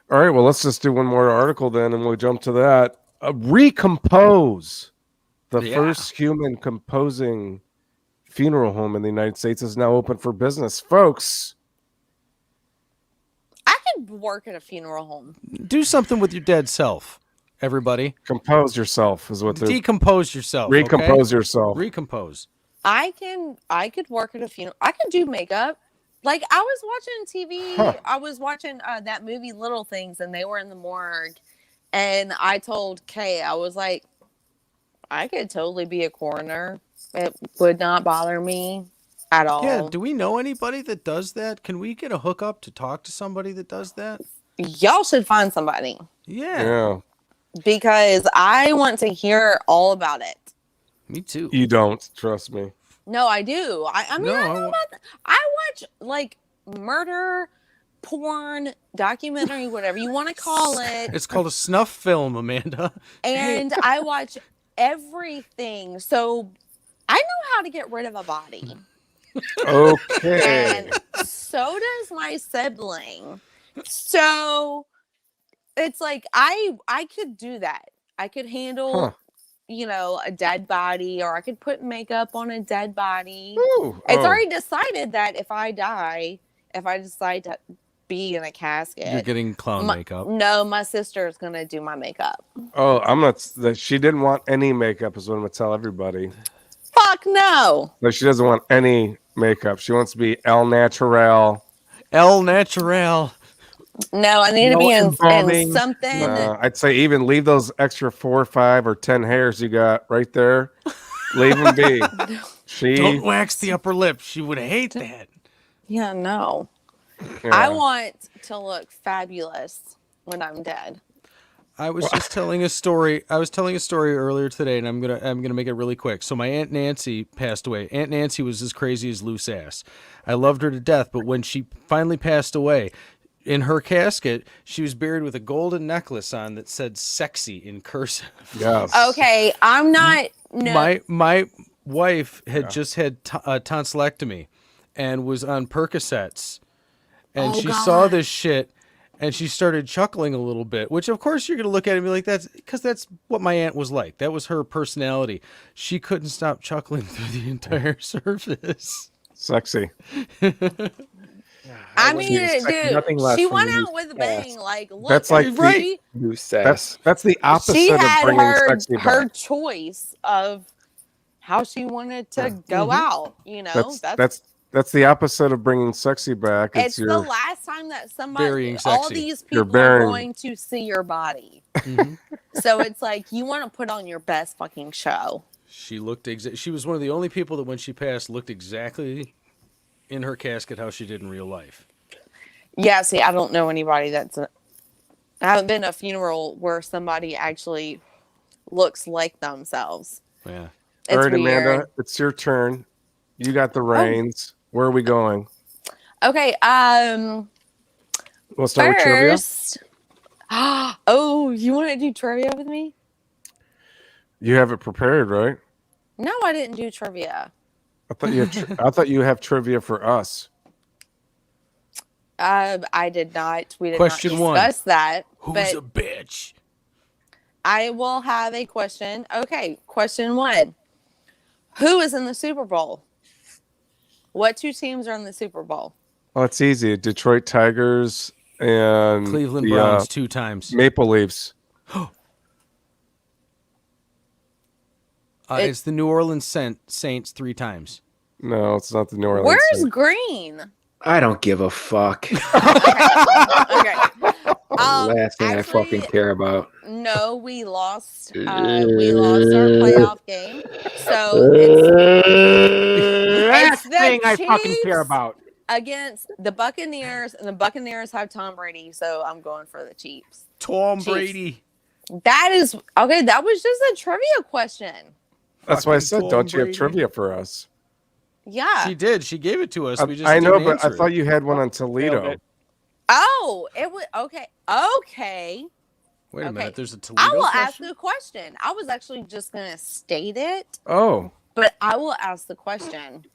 All right. Well, let's just do one more article then, and we'll jump to that. Recompose, the first human composing funeral home in the United States, is now open for business, folks. I could work at a funeral home. Do something with your dead self, everybody. Compose yourself is what they're. Decompose yourself. Recompose okay? yourself. Recompose. I could work at a funeral. I could do makeup. Like I was watching TV. Huh. I was watching that movie Little Things, and they were in the morgue. And I told Kay, I was like, I could totally be a coroner. It would not bother me at all. Yeah. Do we know anybody that does that? Can we get a hookup to talk to somebody that does that? Y'all should find somebody Yeah. because I want to hear all about it. Me too. You don't trust me. No, I do. I mean, No, I I know wa- about I watch like murder, porn, documentary, whatever you want to call it. It's called a snuff film, Amanda. And I watch everything. So I know how to get rid of a body. Okay. And so does my sibling. So it's like I could do that. I could handle a dead body, or I could put makeup on a dead body. Ooh, It's already decided that if I decide to be in a casket, You're getting clown makeup. No, my sister is gonna do my makeup. Oh, I'm not. She didn't want any makeup, is what I'm gonna tell everybody. Fuck no. No, she doesn't want any makeup. She wants to be El Natural. El Natural. No, I need to be in something. I'd say even leave those extra 4, 5, or 10 hairs you got right there. Leave them be. Don't wax the upper lip. She would hate that. Yeah, no. Yeah. I want to look fabulous when I'm dead. I was just telling a story. I was telling a story earlier today, and I'm gonna make it really quick. So my Aunt Nancy passed away. Aunt Nancy was as crazy as loose ass. I loved her to death, but when she finally passed away, in her casket, she was buried with a golden necklace on that said "sexy" in cursive. Yes. Okay, I'm not. No. My wife had just had a tonsillectomy, and was on Percocets, and she saw this shit. And she started chuckling a little bit, which of course you're going to look at it and be like, that's what my aunt was like. That was her personality. She couldn't stop chuckling through the entire service. Sexy. I mean, dude, she went out with a bang. Like, look, That's like right. That's the opposite she of had bringing sexy back. her choice of how she wanted to go out. You know, that's the opposite of bringing sexy back. It's the last time that somebody, all sexy. these people are going to see your body. So it's like you want to put on your best fucking show. She looked she was one of the only people that when she passed looked exactly in her casket how she did in real life. Yeah, see, I don't know anybody I haven't been to a funeral where somebody actually looks like themselves. Yeah. It's all right, weird. Amanda, it's your turn. You got the reins. Where are we going? Okay, We'll start with trivia. first. Oh, you want to do trivia with me? You have it prepared, right? No, I didn't do trivia. I thought you have trivia for us. I did not. We did Question not one. discuss that. Who's but a bitch? I will have a question. Okay, question 1. Who is in the Super Bowl? What 2 teams are in the Super Bowl? Oh, it's easy. Detroit Tigers and Cleveland the, Browns 2 times. Maple Leafs. It's the New Orleans Saints 3 times. No, it's not the New Orleans. Where's Saints. Green? I don't give a fuck. Okay. Last thing I actually, fucking care about. No, we lost. We lost our playoff game. So it's Last the thing I fucking Chiefs care about. against the Buccaneers, and the Buccaneers have Tom Brady, so I'm going for the Chiefs. Tom Chiefs. Brady. That is okay. That was just a trivia question. That's why I Fucking said, Tom don't you have Brady. trivia for us? Yeah. She did. She gave it to us. We just I know, didn't but I answer thought it. you had one on Toledo. Oh, it was okay. Okay. Wait a Okay. minute. There's a Toledo I will question? ask the question. I was actually just gonna state it, Oh, but I will ask the question.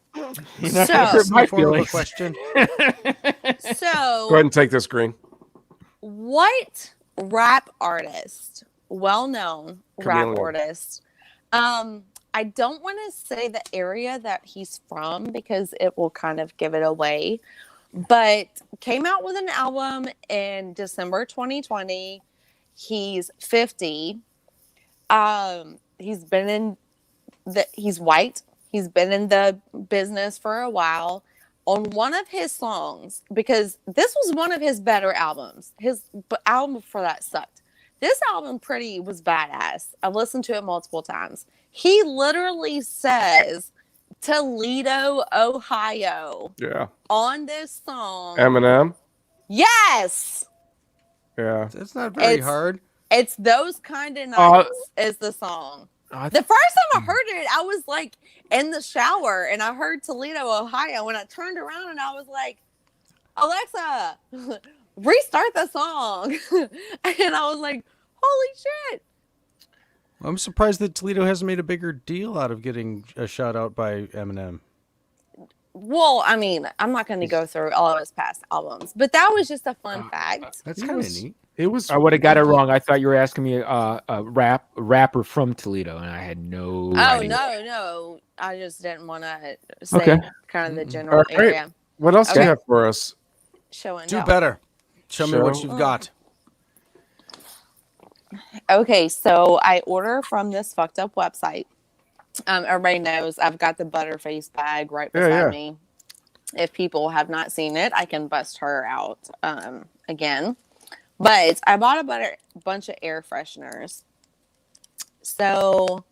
That's So- hurt my Some form of a feelings. question. So, go ahead and take this, Green. what rap artist, well-known rap Chameleon. artist, I don't want to say the area that he's from because it will kind of give it away, but came out with an album in December 2020. He's 50. He's white. He's been in the business for a while. On one of his songs, because this was one of his better albums. His album before that sucked. This album was badass. I've listened to it multiple times. He literally says Toledo, Ohio Yeah. on this song. Eminem. Yes. Yeah. That's not very It's- hard. It's Those Kind of Nights is the song. Oh, The first time I heard it, I was like in the shower and I heard Toledo, Ohio, and I turned around and I was like, Alexa, restart the song. And I was like, holy shit. I'm surprised that Toledo hasn't made a bigger deal out of getting a shout out by Eminem. Well, I mean, I'm not going to go through all of his past albums, but that was just a fun fact. That's He kind of was- neat. It was. I would have got it wrong. I thought you were asking me a rapper from Toledo, and I had no Oh, idea. no. I just didn't want to say Okay. kind of the general All right. area. What else do you Okay. have for us? Show and Do tell. better. Show me what Show? you've got. Okay, so I order from this fucked up website. Everybody knows I've got the Butterface bag right Yeah, beside yeah. me. If people have not seen it, I can bust her out again. But I bought a bunch of air fresheners. So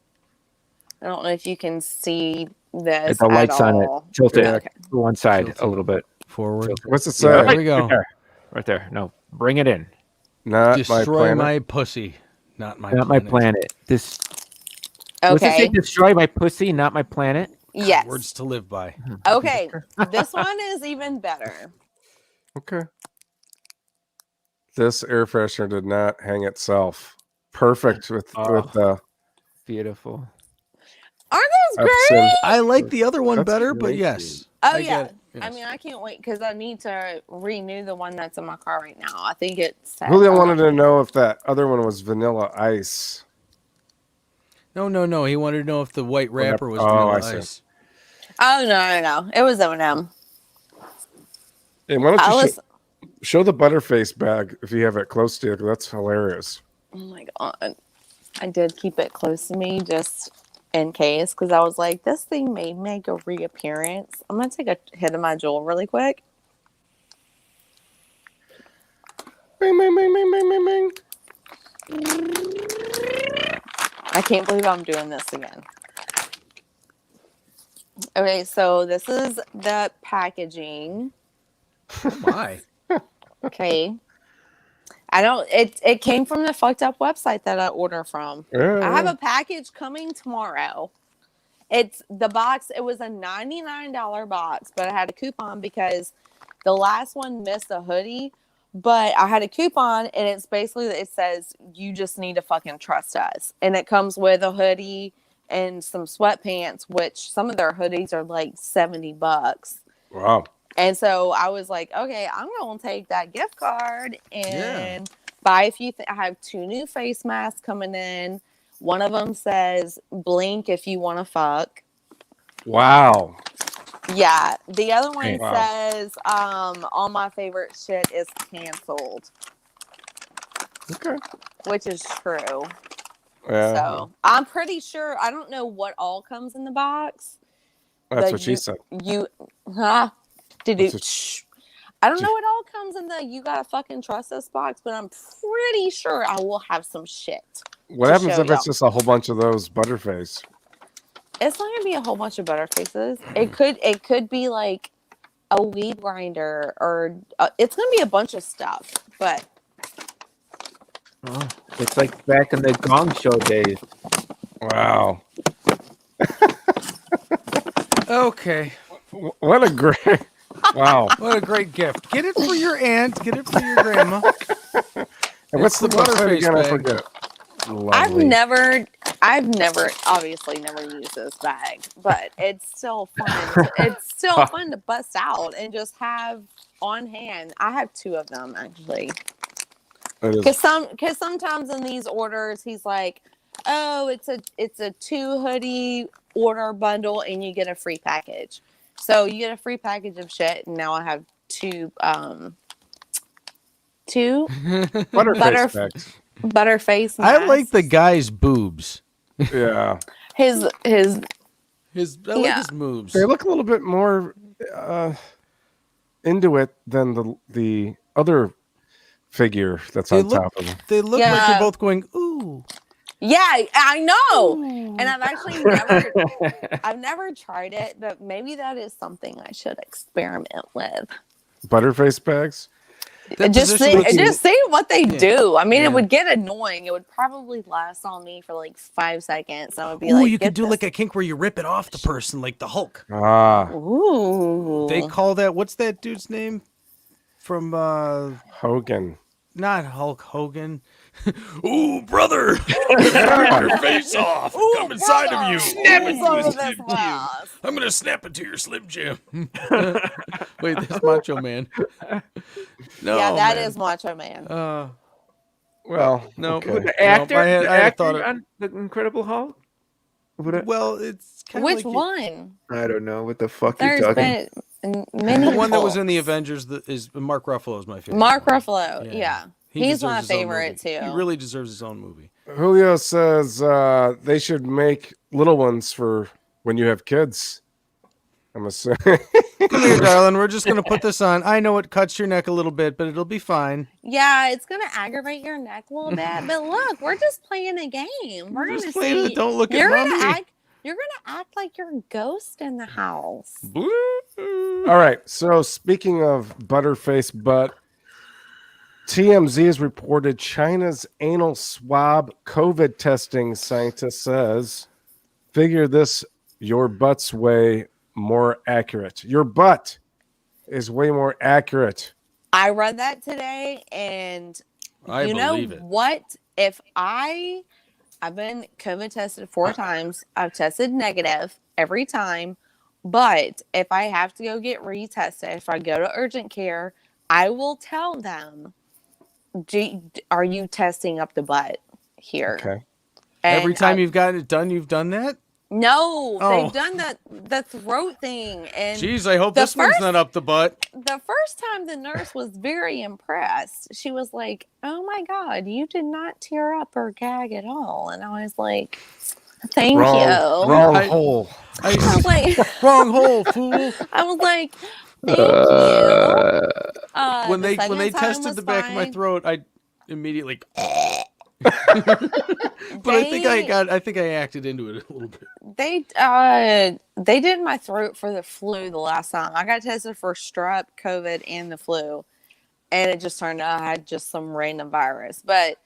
I don't know if you can see this. Get the lights at on it. all. Tilt it Okay. to one side Tilt a little bit. Forward. What's it Yeah, say? There we go. Right there. Right there. No, bring it in. Not my Destroy planet. my pussy. Not my Not planet. my planet. What's it say? Okay. Destroy my pussy, not my planet. Yes. Words to live by. Okay. This one is even better. Okay. This air freshener did not hang itself. Perfect with Beautiful. Aren't those Epsom. great? I like the other one That's better, but great, yes. Oh I yeah. get it. I Yes. mean, I can't wait because I need to renew the one that's in my car right now. I think it's. Julio wanted to know if that other one was Vanilla Ice. No. He wanted to know if the white wrapper was Oh, Vanilla I see. Ice. Oh no! It was Eminem. Hey, why don't I you was. show the Butterface bag if you have it close to you? 'Cause that's hilarious. Oh my god! I did keep it close to me just in case because I was like, this thing may make a reappearance. I'm gonna take a hit of my Juul really quick. Bing, bing, bing, bing, bing, bing, bing. I can't believe I'm doing this again. Okay, so this is the packaging. Oh my. Okay. It came from the fucked up website that I order from. Yeah, I have yeah. a package coming tomorrow. It's the box, it was a $99 box, but I had a coupon because the last one missed a hoodie, but I had a coupon and it's basically, it says, you just need to fucking trust us. And it comes with a hoodie and some sweatpants, which some of their hoodies are like $70. Wow. And so I was like, okay, I'm going to take that gift card and buy a few. I have 2 new face masks coming in. One of them says "blink if you want to fuck." Wow. Yeah, the other one Wow. says all my favorite shit is canceled, Okay. which is true. Yeah. So I'm pretty sure. I don't know what all comes in the box. That's but what she said. You, huh? Did That's you? what I don't know what all comes in the "you gotta fucking trust us" box, but I'm pretty sure I will have some shit. What to happens show if it's y'all. just a whole bunch of those Butterface? It's not gonna be a whole bunch of Butterfaces. It could be like a weed grinder, or it's gonna be a bunch of stuff. But Oh, it's like back in the Gong Show days. Wow. Okay. What a great. Wow. What a great gift. Get it for your aunt. Get it for your grandma. And what's the the website Butterface again? I bag. forget. I've Lovely. never, obviously never used this bag, but it's still fun. It's still fun to bust out and just have on hand. I have 2 of them actually. It is. Because sometimes in these orders, he's like, "Oh, it's a 2 hoodie order bundle, and you get a free package." So you get a free package of shit, and now I have 2 Butterface bags. Butterface. I like the masks. guy's boobs. Yeah. his I like Yeah. his moves. They look a little bit more into it than the other figure that's They on look- top of them. They look like Yeah. they're both going, ooh. Yeah, I know. Ooh. And I've actually never tried it, but maybe that is something I should experiment with. Butterface bags? That Just position see, looks- what they do. I mean, Yeah. it would get annoying. It would probably last on me for like 5 seconds. I would be Ooh, like, you could "Get do this." like a kink where you rip it off the person, like the Hulk. Ah, Ooh. They call that, what's that dude's name? From, Hogan. not Hulk Hogan. Ooh, brother! Rip your face off! Ooh, Come inside brother, of you! snap it Ooh, over it's this Slim Jim. mask. I'm gonna snap it to your Slim Jim. Wait, that's Macho Man. No, Yeah, that man. is Macho Man. Well, No, okay. The No, actor, I had the thought actor it- on the Incredible Hulk. well, it's kind of Which like one? I don't know what the fuck There's you're talking. been many. the one that was in the Hulks. Avengers is Mark Ruffalo is my favorite. Mark one. Ruffalo. Yeah. He He's deserves my his own favorite movie. too. He really deserves his own movie. Julio says they should make little ones for when you have kids. I'm assuming. Come here, darling. We're just gonna put this on. I know it cuts your neck a little bit, but it'll be fine. Yeah, it's gonna aggravate your neck a little bit, but look, we're just playing a game. We're Just gonna playing see. it. Don't look at You're mommy. gonna act. You're gonna act like you're a ghost in the house. All right. So speaking of Butterface butt, TMZ has reported China's anal swab COVID testing scientist says, figure this, your butt's way more accurate. Your butt is way more accurate. I read that today, and I you know believe it. what? If I've been COVID tested 4 times. I've tested negative every time. But if I have to go get retested, if I go to urgent care, I will tell them, are you testing up the butt here? Okay. Every And time you've gotten it done, you've done that? No, Oh. they've done the throat thing. And Jeez, I hope the this one's first- not up the butt. the first time the nurse was very impressed. She was like, "Oh my God, you did not tear up or gag at all." And I was like, "Thank you." Wrong I- hole. I was like, Wrong hole, fool. I was like, "Thank you." When the they second time tested was the back of my fine. throat, I immediately. But I think I acted into it a little bit. They did my throat for the flu the last time. I got tested for strep, COVID, and the flu, and it just turned out I had just some random virus. But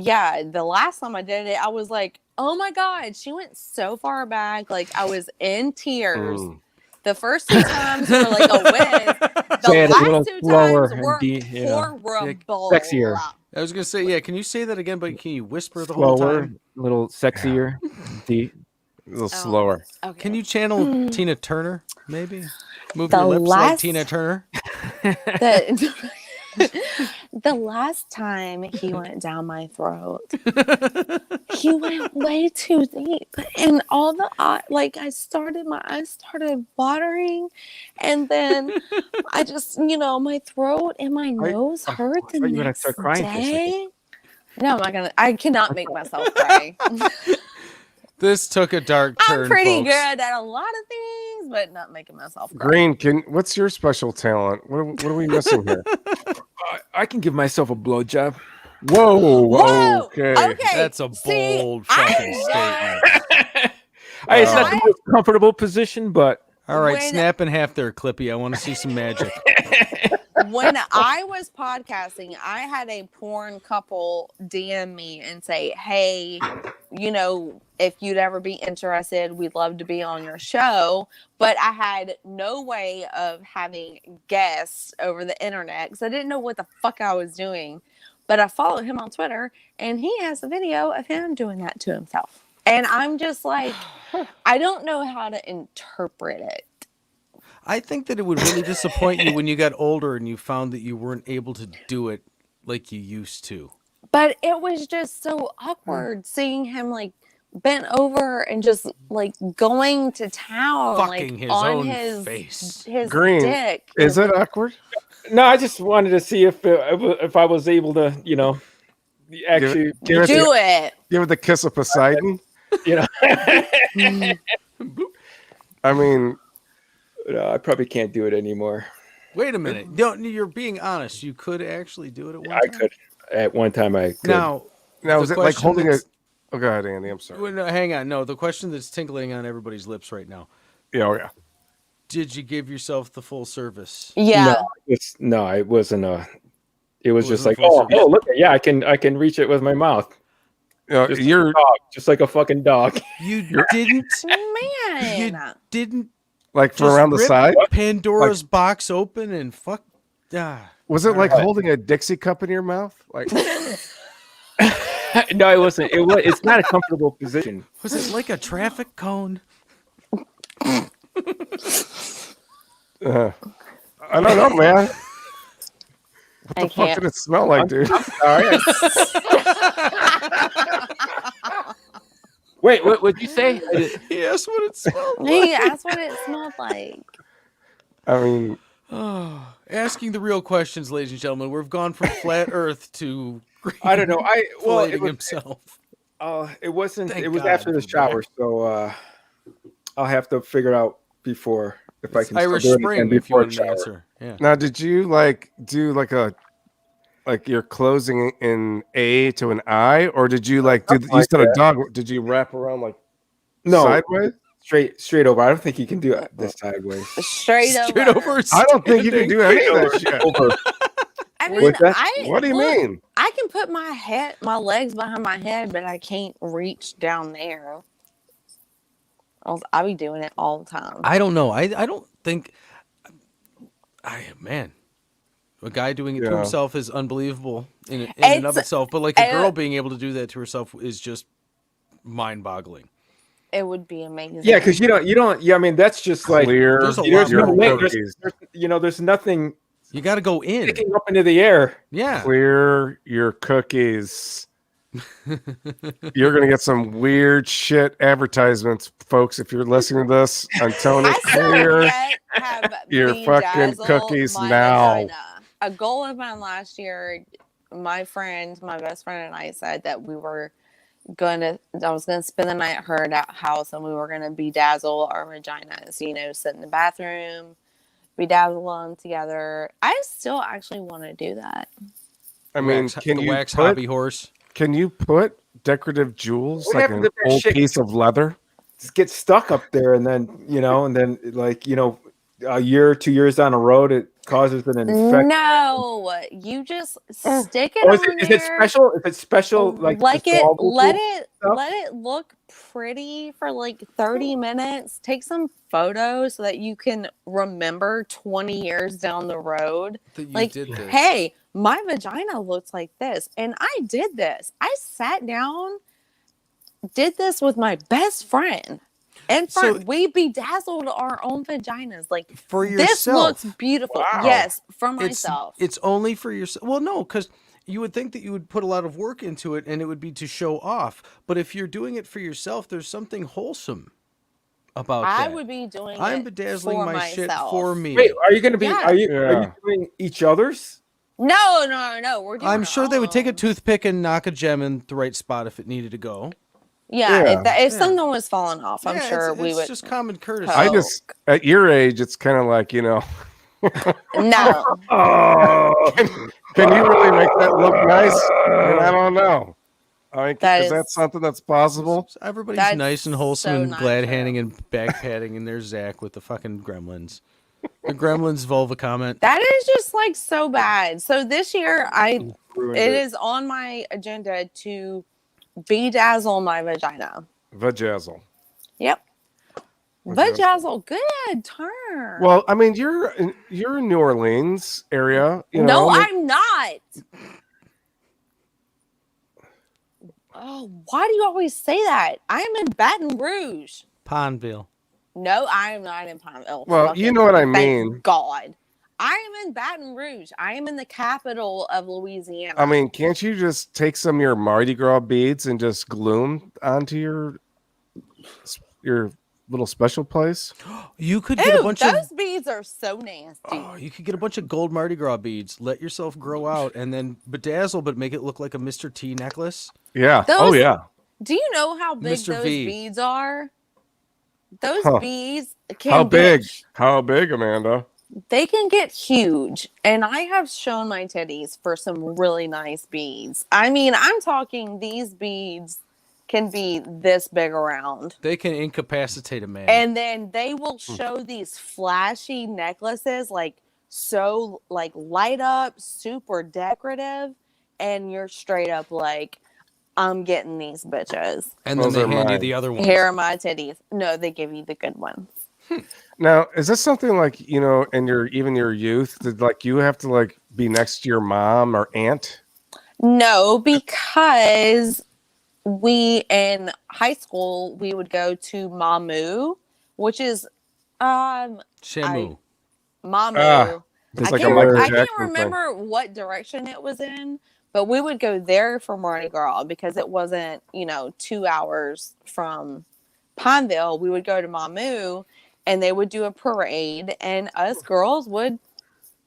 yeah, the last time I did it, I was like, "Oh my God!" She went so far back, like I was in tears. The first 2 times were like a whiz. Say it The a little last 2 slower times were and horrible. sexier. I was gonna say, yeah. Can you say that again? But can you whisper the whole Slower, time? a little sexier. Deep. A little Oh. slower. Okay. Can you channel Tina Turner? Maybe move The your lips like last- Tina Turner. The- The last time he went down my throat, he went way too deep, and all the my eyes started watering, and then I just, my throat and my nose hurt the next start crying for a second. day. No, I cannot make myself cry. This took a dark turn. I'm pretty folks. good at a lot of things, but not making myself cry. Green, what's your special talent? What are we missing here? I can give myself a blowjob. Whoa. Okay. That's a bold fucking statement. It's not the most comfortable position, but All right, When- snap in half there, Clippy. I want to see some magic. When I was podcasting, I had a porn couple DM me and say, hey, if you'd ever be interested, we'd love to be on your show. But I had no way of having guests over the internet because I didn't know what the fuck I was doing. But I followed him on Twitter, and he has a video of him doing that to himself. And I'm just like, I don't know how to interpret it. I think that it would really disappoint you when you got older and you found that you weren't able to do it like you used to. But it was just so awkward seeing him bent over and just going to town, Fucking his on own his face. his Green, dick. is it awkward? no, I just wanted to see if I was able to, actually Give it Do it. Give it the kiss of Poseidon. I mean, No, I probably can't do it anymore. Wait a minute. No, you're being honest. You could actually do it at one I time. could. At one time, I could. Now is the it like question holding a? that's- Oh, go ahead, Andy. I'm sorry. well, no, hang on. No, the question that's tinkling on everybody's lips right now. Yeah. Did you give yourself the full service? Yeah. No, it wasn't It was just like, Wasn't full service. look, yeah, I can reach it with my mouth, just You're like a dog, just like a fucking dog. You didn't. Man. You didn't like from just around the rip side. Pandora's box open and fuck. Was it like Right. holding a Dixie cup in your mouth? Like, No, it wasn't. It's not a comfortable position. Was it like a traffic cone? I don't know, man. What the I fuck can't. did it smell like, dude? Sorry. Wait, what would you say? He asked what it smelled like. He asked what it smelled like. I mean, Oh, asking the real questions, ladies and gentlemen. We've gone from flat Earth to I don't know. filleting himself. It wasn't. Thank It was God after the for shower, so I'll have to figure out before if I can. Irish still do it Spring, again if you before want the to shower. answer. Yeah. now did you do your closing in A to an I, or did you do Something you like said a that. dog? Did you wrap around No, sideways? straight over. I don't think you can do this sideways. Straight Straight over. I don't think you can do any of that shit. Over. I mean, What's that? What do you mean? I can put my legs behind my head, but I can't reach down there. I'll be doing it all the time. I don't know. I don't think. Man, a guy doing it to Yeah. himself is unbelievable in and of It's- itself. But like a girl being able to do that to herself is just mind-boggling. It would be amazing. Yeah, because you don't. Yeah, I mean that's just like Clear There's a lot there's more no work. link. There's nothing You got to go in. sticking up into the air. Yeah. Clear your cookies. You're gonna get some weird shit advertisements, folks. If you're listening to this, I'm telling you, I still clear. yet have your fucking bedazzle cookies my now. vagina. A goal of mine last year, my best friend and I said that I was going to spend the night at her house and we were going to bedazzle our vaginas, sit in the bathroom, bedazzle them together. I still actually want to do that. I mean, Wax- can the you wax put hobby horse? can you put decorative jewels What like happens an if that old shit- piece of leather? Just get stuck up there, and then a year, 2 years down the road, it causes an infection. No, you just stick it Oh, on is there. it special? If it's special, like dissolvable let stuff? it look pretty for 30 minutes. Take some photos so that you can remember 20 years down the road. That you did this. Hey, my vagina looks like this, and I did this. I sat down, did this with my best friend. And So- we bedazzled our own vaginas. Like, For this yourself. looks beautiful. Wow. Yes, for myself. It's only for yourself. Well, no, because you would think that you would put a lot of work into it and it would be to show off. But if you're doing it for yourself, there's something wholesome about I that. would be doing I'm it bedazzling for my myself. shit for me. Wait, are you gonna be? Yeah. Are you Yeah. doing each other's? No. We're doing I'm our sure they would take a own. toothpick and knock a gem in the right spot if it needed to go. Yeah, Yeah. if something was falling off, I'm Yeah, sure it's we would. just common courtesy. I just at your age, it's kind of like No. Oh, can you really make that look nice? I don't know. I mean, That is that is- something that's possible? Everybody's That's nice and wholesome so and not glad true. handing and back patting, and there's Zach with the fucking gremlins. The gremlins vulva comment. That is just like so bad. So this year, Ruined it is on my agenda to bedazzle my vagina. Vajazzle. Yep. Vajazzle. Vajazzle, good term. Well, I mean, you're in New Orleans area. You no, know, I'm not. Oh, why do you always say that? I'm in Baton Rouge. Pondville. No, I am not in Pineville. Well, you know what I Thank mean. God. I am in Baton Rouge. I am in the capital of Louisiana. I mean, can't you just take some of your Mardi Gras beads and just glue them onto your little special place? You could get a Ew, bunch those of beads are so nasty. you could get a bunch of gold Mardi Gras beads, let yourself grow out, and then bedazzle, but make it look like a Mr. T necklace. Yeah. Those- Oh yeah. Do you know how big Mr. those V. beads are? Those Huh. beads can How get- big? How big, Amanda? They can get huge. And I have shown my titties for some really nice beads. I mean, I'm talking these beads can be this big around. They can incapacitate a man. And then they will show these flashy necklaces, like so like light up, super decorative, and you're straight up like, I'm getting these bitches. And then Those they are hand you mine. the other ones. Here are my titties. No, they give you the good ones. Now, is this something like, you know, in your youth, did like you have to like be next to your mom or aunt? No, because we in high school we would go to Mamu, which is Shamu. Mamu. Ah, Just It's I like a can't, Michael I can't Jackson thing. remember what direction it was in, but we would go there for Mardi Gras because it wasn't, 2 hours from Pineville. We would go to Mamu and they would do a parade and us girls would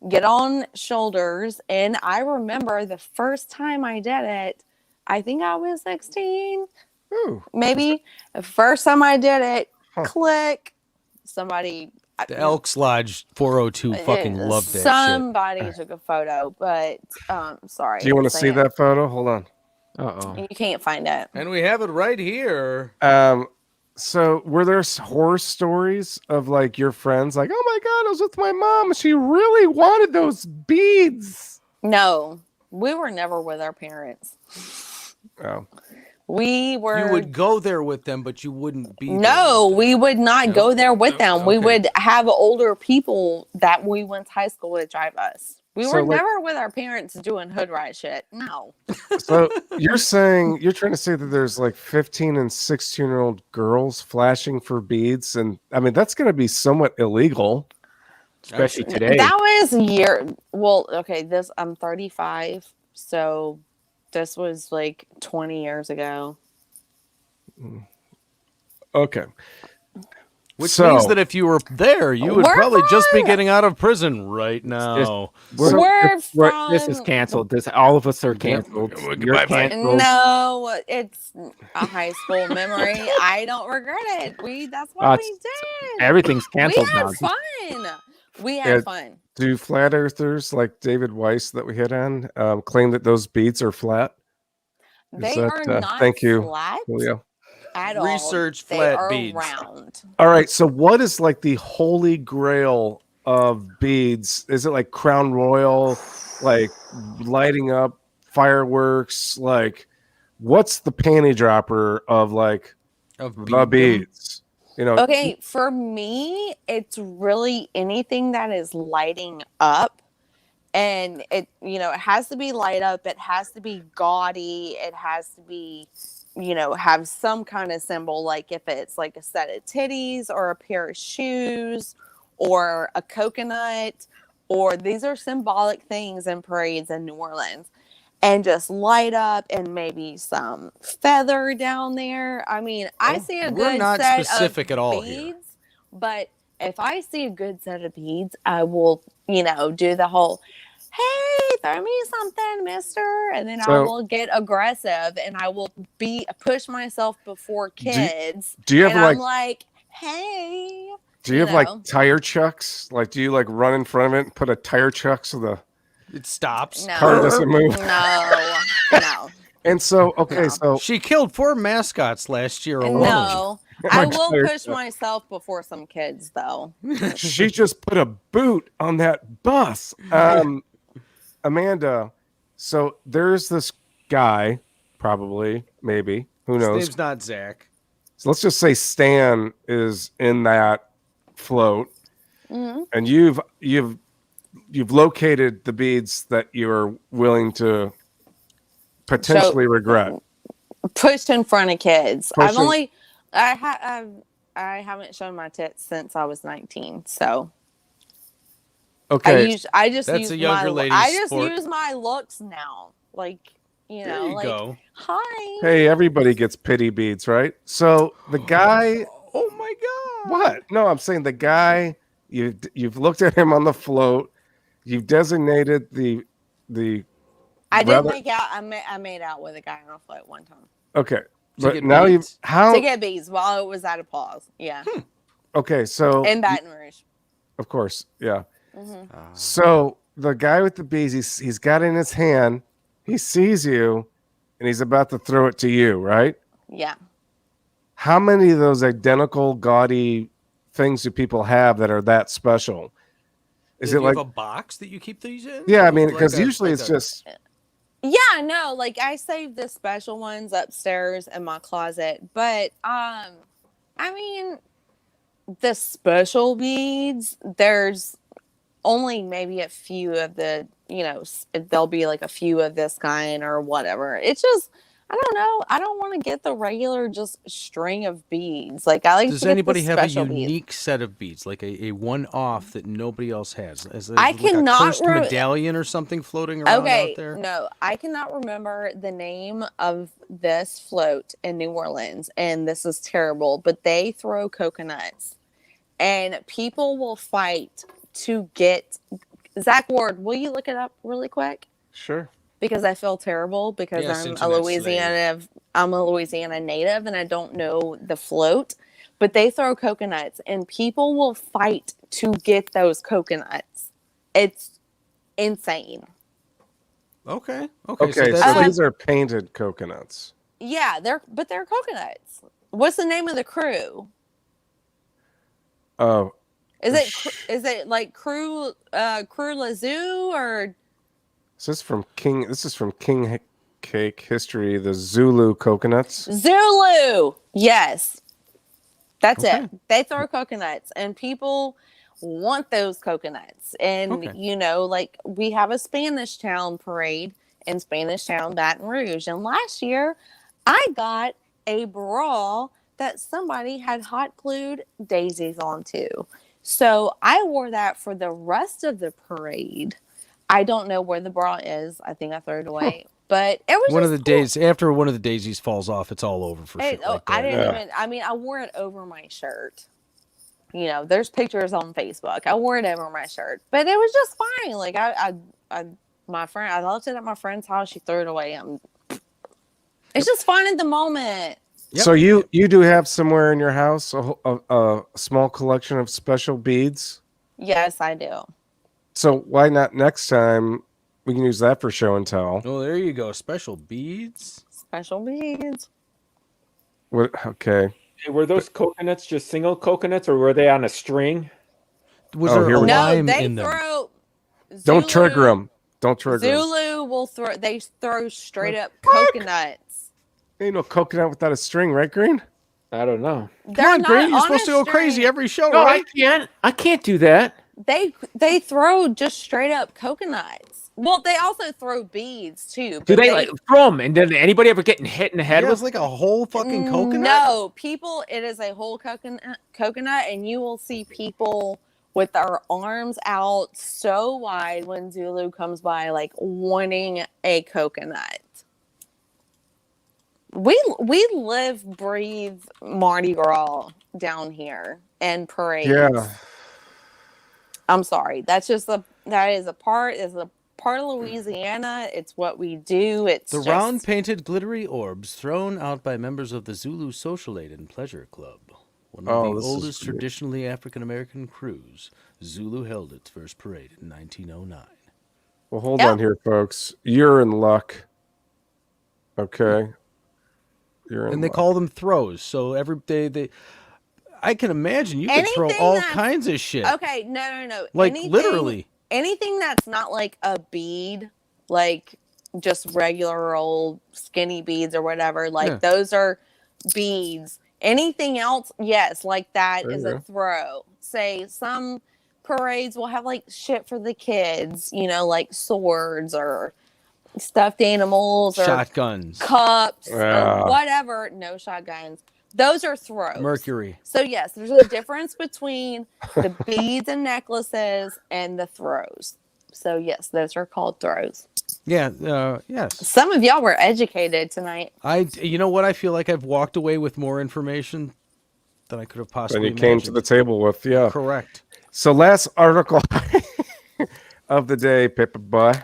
get on shoulders. And I remember the first time I did it, I think I was 16, Ooh. maybe. The first time I did it, Huh. click, somebody. The Elks Lodge 402 fucking loved that shit. Somebody took a photo, but sorry. Do you want to to see say that photo? Hold on. Uh-oh. it. You can't find it. And we have it right here. So were there horror stories of like your friends like, oh my God, I was with my mom and she really wanted those beads? No, we were never with our parents. Oh. We were. You would go there with them, but you wouldn't be there No, with them. we would not go there with them. We Okay. would have older people that we went to high school with drive us. We So, were like- never with our parents doing hood rat shit. No. So you're trying to say that there's like 15 and 16-year-old girls flashing for beads, and I mean that's gonna be somewhat illegal. Especially today. That was okay, I'm 35, so this was like 20 years ago. Okay. Which So- means that if you were there, you would We're probably just be fine. getting out of prison right now. This is canceled. All of us are canceled. You're Bye-bye. canceled. No, it's a high school memory. I don't regret it. That's what we did. Everything's canceled we had now. fun. We had Yeah. fun. Do flat earthers like David Weiss that we hit on claim that those beads are flat? Is They that, are not thank you, flat Julio. at all. Research They flat are beads. round. All right. So what is like the holy grail of beads? Is it like Crown Royal, like lighting up fireworks? Like what's the panty dropper of like Of the beading. beads? You know, Okay, for me, it's really anything that is lighting up. And it has to be light up. It has to be gaudy. It has to be have some kind of symbol, like if it's like a set of titties or a pair of shoes or a coconut, or these are symbolic things in parades in New Orleans, and just light up and maybe some feather down there. I mean, I see a we're good not set specific of at all beads, here. but if I see a good set of beads, I will, do the whole, hey, throw me something, mister. And then I will get aggressive and I will push myself before kids. Do you have and like, I'm like, hey. do you have like tire chucks? Like, do you like run in front of it and put a tire chuck so the It stops. car doesn't move? No. And so, okay, so She killed 4 mascots last year alone. No. I will push myself before some kids, though. she just put a boot on that bus. Amanda, so there's this guy, probably, maybe, who His knows? name's not Zach. So let's just say Stan is in that float, and you've located the beads that you're willing to potentially regret. Pushed in front of kids. I haven't shown my tits since I was 19, so. Okay. I just That's use a younger lady's I just sport. use my looks now. Like, There you like, go. hi. Hey, everybody gets pity beads, right? So the guy. Oh my God. What? No, I'm saying the guy. You've looked at him on the float. You've designated the. I did make out. I made out with a guy on a float one time Okay, To but get now you beads? how? to get bees while it was at a pause. Yeah, Okay, so in Baton Rouge. of course, yeah. Mm-hmm. So the guy with the bees, he's got it in his hand. He sees you, and he's about to throw it to you, right? Yeah. How many of those identical gaudy things do people have that are that special? Is Do it you like have a box that you keep these in? yeah? I mean, Like because a- usually like it's a- just Yeah, no, like I saved the special ones upstairs in my closet, but I mean, the special beads, there's only maybe a few of the, there'll be like a few of this kind or whatever. It's just, I don't know. I don't want to get the regular just string of beads. Like I like Does to get anybody the have a special beads. unique set of beads, like a one-off that nobody else has? Is I like cannot a cursed medallion or something floating around out there? No, I cannot remember the name of this float in New Orleans, and this is terrible, but they throw coconuts, and people will fight to get. Zach Ward, will you look it up really quick? sure. Because I feel terrible because Yes, I'm internet a Louisiana native and I don't know the float, but they throw coconuts and people will fight to get those coconuts. It's insane. Okay. Okay, So that's so like, these are painted coconuts. Yeah, they're coconuts. What's the name of the crew? Oh, Is it like Crew Lazoo or this is from King Cake History, the Zulu coconuts. Zulu? Yes. That's Okay. it. They throw coconuts and people want those coconuts. And Okay. like we have a Spanish Town parade in Spanish Town, Baton Rouge. And last year I got a bra that somebody had hot glued daisies onto. So I wore that for the rest of the parade. I don't know where the bra is. I think I threw it away. But it was one of just the cool. days after one of the daisies falls off, it's all over for shit like I that. didn't even. I mean, I wore it over my shirt. There's pictures on Facebook. I wore it over my shirt, but it was just fine. Like my friend, I left it at my friend's house. She threw it away. It's just fun at the moment. Yep. So you do have somewhere in your house a small collection of special beads. Yes, I do. So why not next time we can use that for show and tell? Oh, there you go. Special beads. Special beads. What? Okay. Hey, were those coconuts just single coconuts, or were they on a string? Was Oh, there here a we go. No, lime they in them? throw. Don't Zulu- trigger them. Don't trigger them. Zulu will throw. They throw straight up coconuts. Ain't no coconut without a string, right, Green? I don't know. They're Come on, not Green. You're on supposed a to go string. crazy every show, No, right? I can't. I can't do that. They throw just straight up coconuts. Well, they also throw beads too. Do but they like throw them? And then anybody ever getting hit in the head Yeah, with? it's like a whole fucking coconut. No, people. It is a whole coconut, and you will see people with their arms out so wide when Zulu comes by, like wanting a coconut. We live, breathe Mardi Gras down here and parades. Yeah. I'm sorry. That is a part of Louisiana. It's what we do. It's The round painted glittery orbs thrown out by members of the Zulu Social Aid and Pleasure Club. One of the oldest traditionally African American crews, Zulu held its first parade in 1909. Well, hold on here, folks. You're in luck. Okay. And they call them throws. So every day I can imagine you can throw all kinds of shit. Okay, no. Like literally. Anything that's not like a bead, like just regular old skinny beads or whatever, like those are beads. Anything else, yes, like that is a throw. Say some parades will have like shit for the kids, like swords or stuffed animals or shotguns, cups or whatever. No shotguns. Those are throws. Mercury. So yes, there's a difference between the beads and necklaces and the throws. So yes, those are called throws. Yeah, yes. Some of y'all were educated tonight. You know what? I feel like I've walked away with more information than I could have possibly imagined. Came to the table with, Correct. So last article of the day, Paperboy.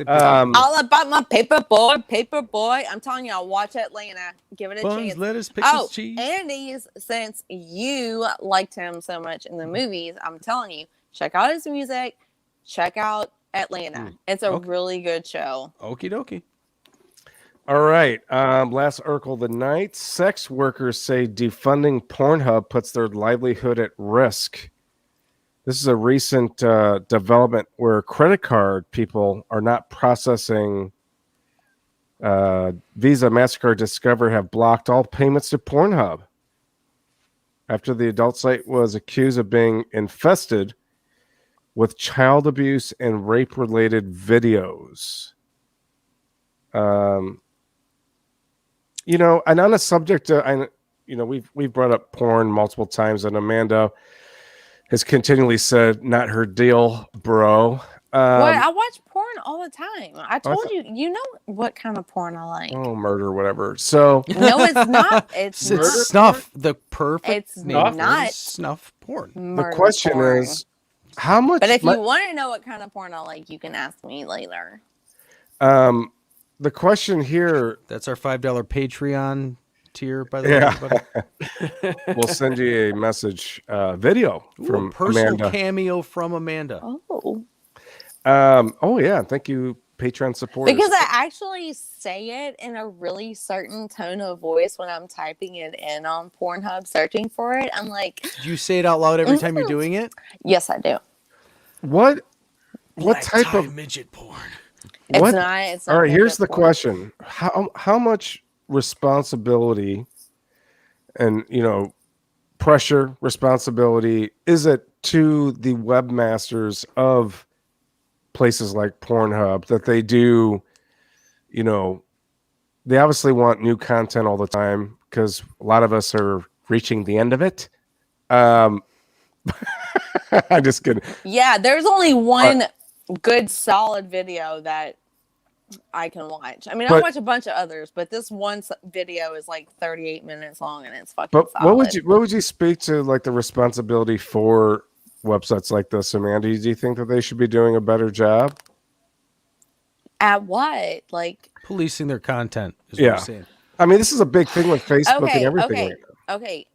All about my Paperboy. I'm telling y'all, watch Atlanta. Give it a chance. Lettuce, pickles, cheese. Andy's, since you liked him so much in the movies, I'm telling you, check out his music. Check out Atlanta. It's a really good show. Okie dokie. All right. Last article of the night. Sex workers say defunding Pornhub puts their livelihood at risk. This is a recent development where credit card people are not processing. Visa, MasterCard, Discover have blocked all payments to Pornhub after the adult site was accused of being infested with child abuse and rape-related videos. And on a subject, we've brought up porn multiple times, and Amanda has continually said, not her deal, bro. I watch porn all the time. I told you, you know what kind of porn I like. Oh, murder, whatever. So no, it's not. It's snuff. The perfect. It's not snuff porn. The question is, how much? But if you want to know what kind of porn I like, you can ask me later. The question here. That's our $5 Patreon tier, by the way. Everybody. We'll send you a message video from personal Amanda. Cameo from Amanda. Yeah, thank you, Patreon supporters. Because I actually say it in a really certain tone of voice when I'm typing it in on Pornhub, searching for it. I'm like, do you say it out loud every time you're doing it? Yes, I do. What type of midget porn? It's not. All right, here's the question: how much responsibility and pressure, responsibility is it to the webmasters of places like Pornhub that they do? They obviously want new content all the time because a lot of us are reaching the end of it. I'm just kidding. Yeah, there's only one good solid video that I can watch. I mean, I watch a bunch of others, but this one video is like 38 minutes long and it's fucking solid. What would you speak to, like, the responsibility for websites like this, Amanda? Do you think that they should be doing a better job? At what? Like policing their content is what you're saying. I mean, this is a big thing with Facebook and everything. Okay.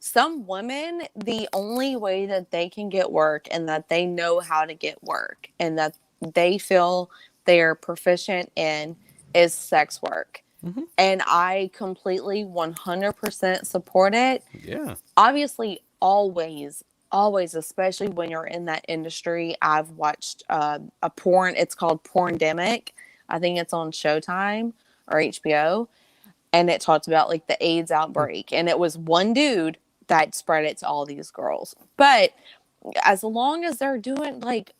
Some women, the only way that they can get work and that they know how to get work and that they feel they're proficient in is sex work. Mm-hmm. And I completely 100% support it. Yeah. Obviously, always, especially when you're in that industry. I've watched a porn. It's called Porndemic. I think it's on Showtime or HBO. And it talks about like the AIDS outbreak. And it was one dude that spread it to all these girls. But as long as they're doing like,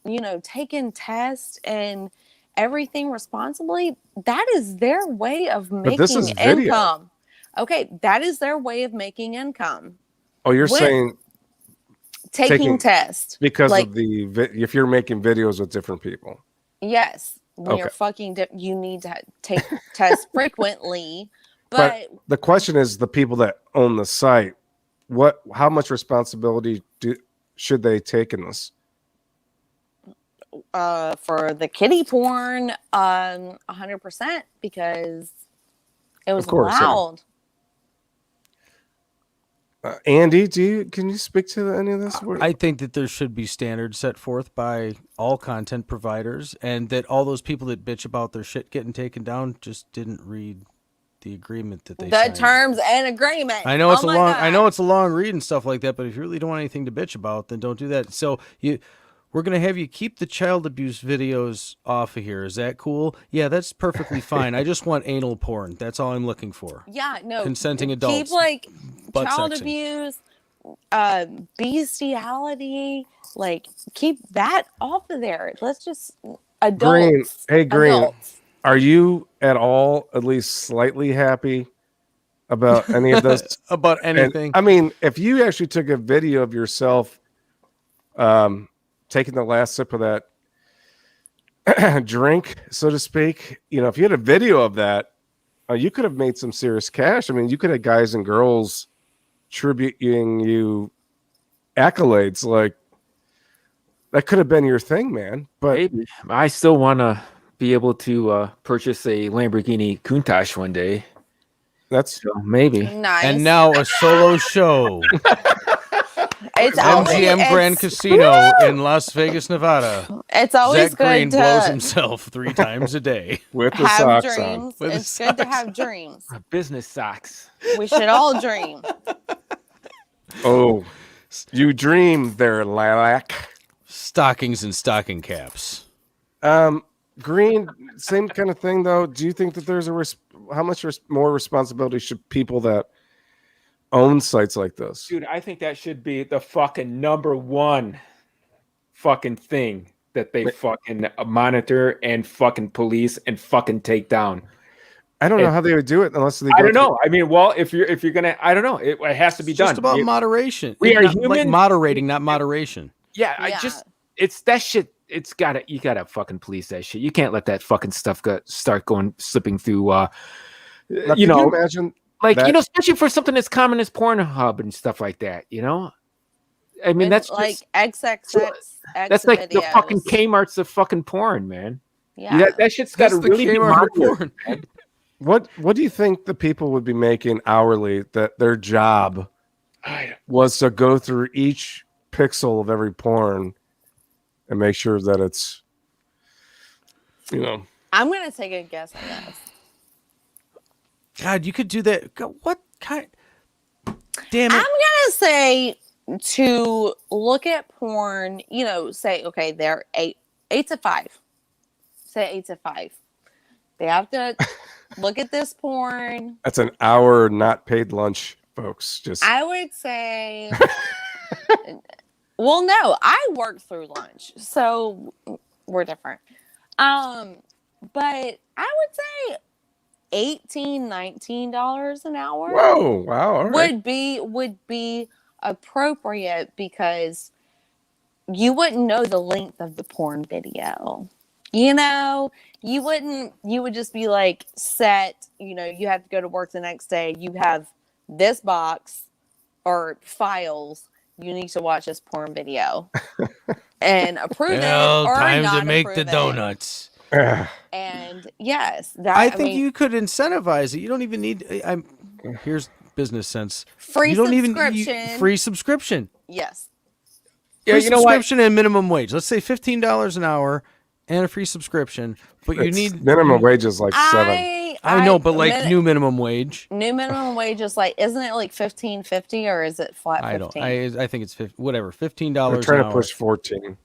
taking tests and everything responsibly, that is their way of But this is making video. income. Okay, that is their way of making income. Oh, you're With saying taking tests because like, of if you're making videos with different people. yes, when you're Okay. fucking you need to take tests frequently. But the question is, the people that own the site, how much responsibility should they take in this? For the kiddie porn, 100%, because it was Of course, yeah. loud. Andy, can you speak to any of this? I think that there should be standards set forth by all content providers, and that all those people that bitch about their shit getting taken down just didn't read the agreement that they signed. Terms and agreement. I know it's God. I know it's a long read and stuff like that, but if you really don't want anything to bitch about, then don't do that. So we're going to have you keep the child abuse videos off of here. Is that cool? Yeah, that's perfectly fine. I just want anal porn. That's all I'm looking for. Yeah, no. Consenting adults. Keep like butt child sexing. abuse, bestiality, like keep that off of there. Let's just adults. Green. Adults. Are you at all, at least slightly happy about any of this? About anything? And, I mean, if you actually took a video of yourself taking the last sip of that drink, so to speak, if you had a video of that, you could have made some serious cash. I mean, you could have guys and girls tributing you accolades. Like, that could have been your thing, man. But Maybe. I still want to be able to purchase a Lamborghini Countach one day. that's So maybe. Nice. And now a solo show. It's MGM Grand Casino in Las Vegas, Nevada. It's always Zach Green good blows to himself 3 times a day. with the have socks on. dreams. With the It's good to socks have dreams. Business socks. We should all dream. Oh, you dream there, Lilac. Stockings and stocking caps. Green, same kind of thing though. Do you think that there's how much more responsibility should people that own sites like this? Dude, I think that should be the fucking number one fucking thing that they fucking monitor and fucking police and fucking take down. I don't know how they would do it unless they. I don't know. I mean, well, if you're gonna, I don't know. It has to be done. Just about moderation. We are Not, human. like moderating, not moderation. Yeah, Yeah. It's that shit. You gotta fucking police that shit. You can't let that fucking stuff start slipping through. Now, can you imagine, like that, especially for something as common as Pornhub and stuff like that. I mean, that's like just, XXX. that's like the videos. fucking Kmart's of fucking porn, man. Yeah. That shit's got to That's the really be Kmart of monitored. porn. what do you think the people would be making hourly that their job was to go through each pixel of every porn and make sure that it's, I'm gonna take a guess on this. God, you could do that. God, what kind? Damn it! I'm gonna say to look at porn. Say okay, they're 8 to 5. Say 8 to 5. They have to look at this porn. That's an hour not paid lunch, folks. I would say. Well, no, I work through lunch, so we're different. But I would say $18-19 an hour. Whoa! Wow! All right. would be appropriate, because you wouldn't know the length of the porn video. You would just be like set. You have to go to work the next day. You have this box or files. You need to watch this porn video and approve it or time not to make approve the it. donuts. And yes, that I think you could incentivize it. You don't even need. Here's business sense. free You don't subscription. even free subscription. Yes. Yeah, Free you know what? subscription and minimum wage. Let's say $15 an hour and a free subscription. But you need minimum wage is like $7. I know, but like new minimum wage. New minimum wage is like, isn't it like $15.50 or is it flat 15? I think it's whatever. $15 They're trying an to hour. push 14.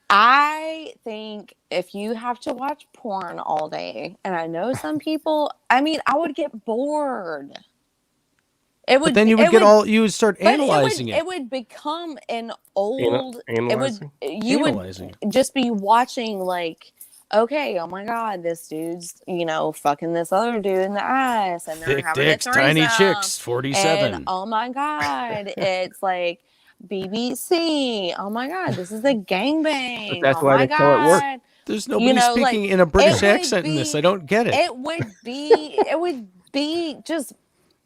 I think if you have to watch porn all day, and I know some people, I would get bored. It would. But then you would you would start but analyzing it would become an old. Analyzing? You Analyzing. would just be watching like, okay, oh my god, this dude's fucking this other dude in the ass, and they're Thick having dicks, a tiny threesome, chicks, 47. And oh my god, it's like BBC. Oh my god, this is a gangbang. But that's oh why my they call it work. God. There's nobody speaking in a British accent in this. I don't get it. It would be just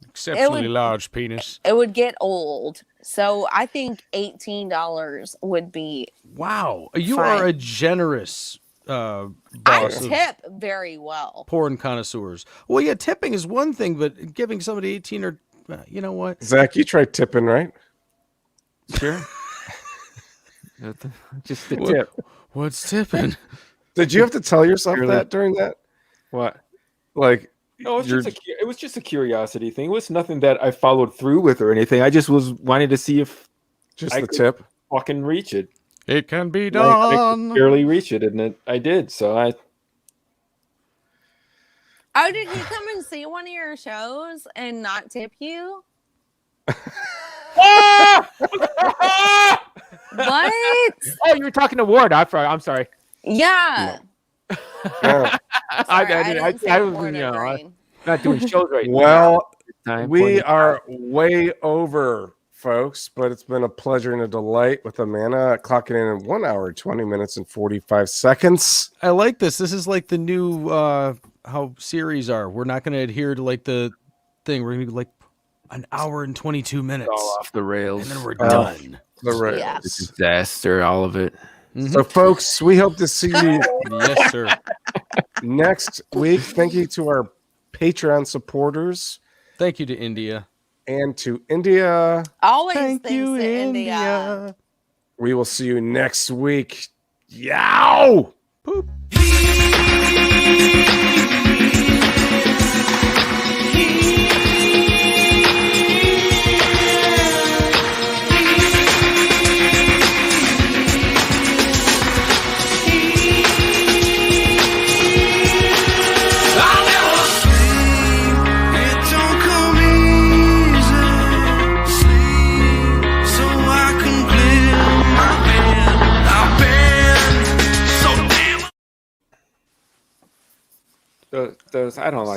Exceptionally large penis. it would get old. So I think $18 would be. Wow, you fine. are a generous I boss of tip very well. porn connoisseurs. Well, yeah, tipping is one thing, but giving somebody 18 or you know what? Zach, you tried tipping, right? Sure. Just the tip. What's tipping? Did you have to tell yourself that during that? What? Like, No, it was just a curiosity thing. It was nothing that I followed through with or anything. I just was wanting to see if just I the could tip. fucking reach it. It can be I done. could barely reach it, and I did. So I. Oh, did he come and see one of your shows and not tip you? What? Oh, you were talking to Ward. I'm sorry. Yeah. Yeah. I was, not doing shows right Well, now. we are way over, folks, but it's been a pleasure and a delight with Amanda clocking in 1 hour, 20 minutes, and 45 seconds. I like this. This is like the new how series are. We're not going to adhere to like the thing. We're going to be like an hour and 22 minutes. all off the rails. And then we're done. The rails. Yeah. Disaster, all of it. So, folks, we hope to see you Yes, sir. next week. Thank you to our Patreon supporters Thank you to India. and to India. Always Thank thanks you, to India. We will see you next week. Yow! Poop. Those I don't like.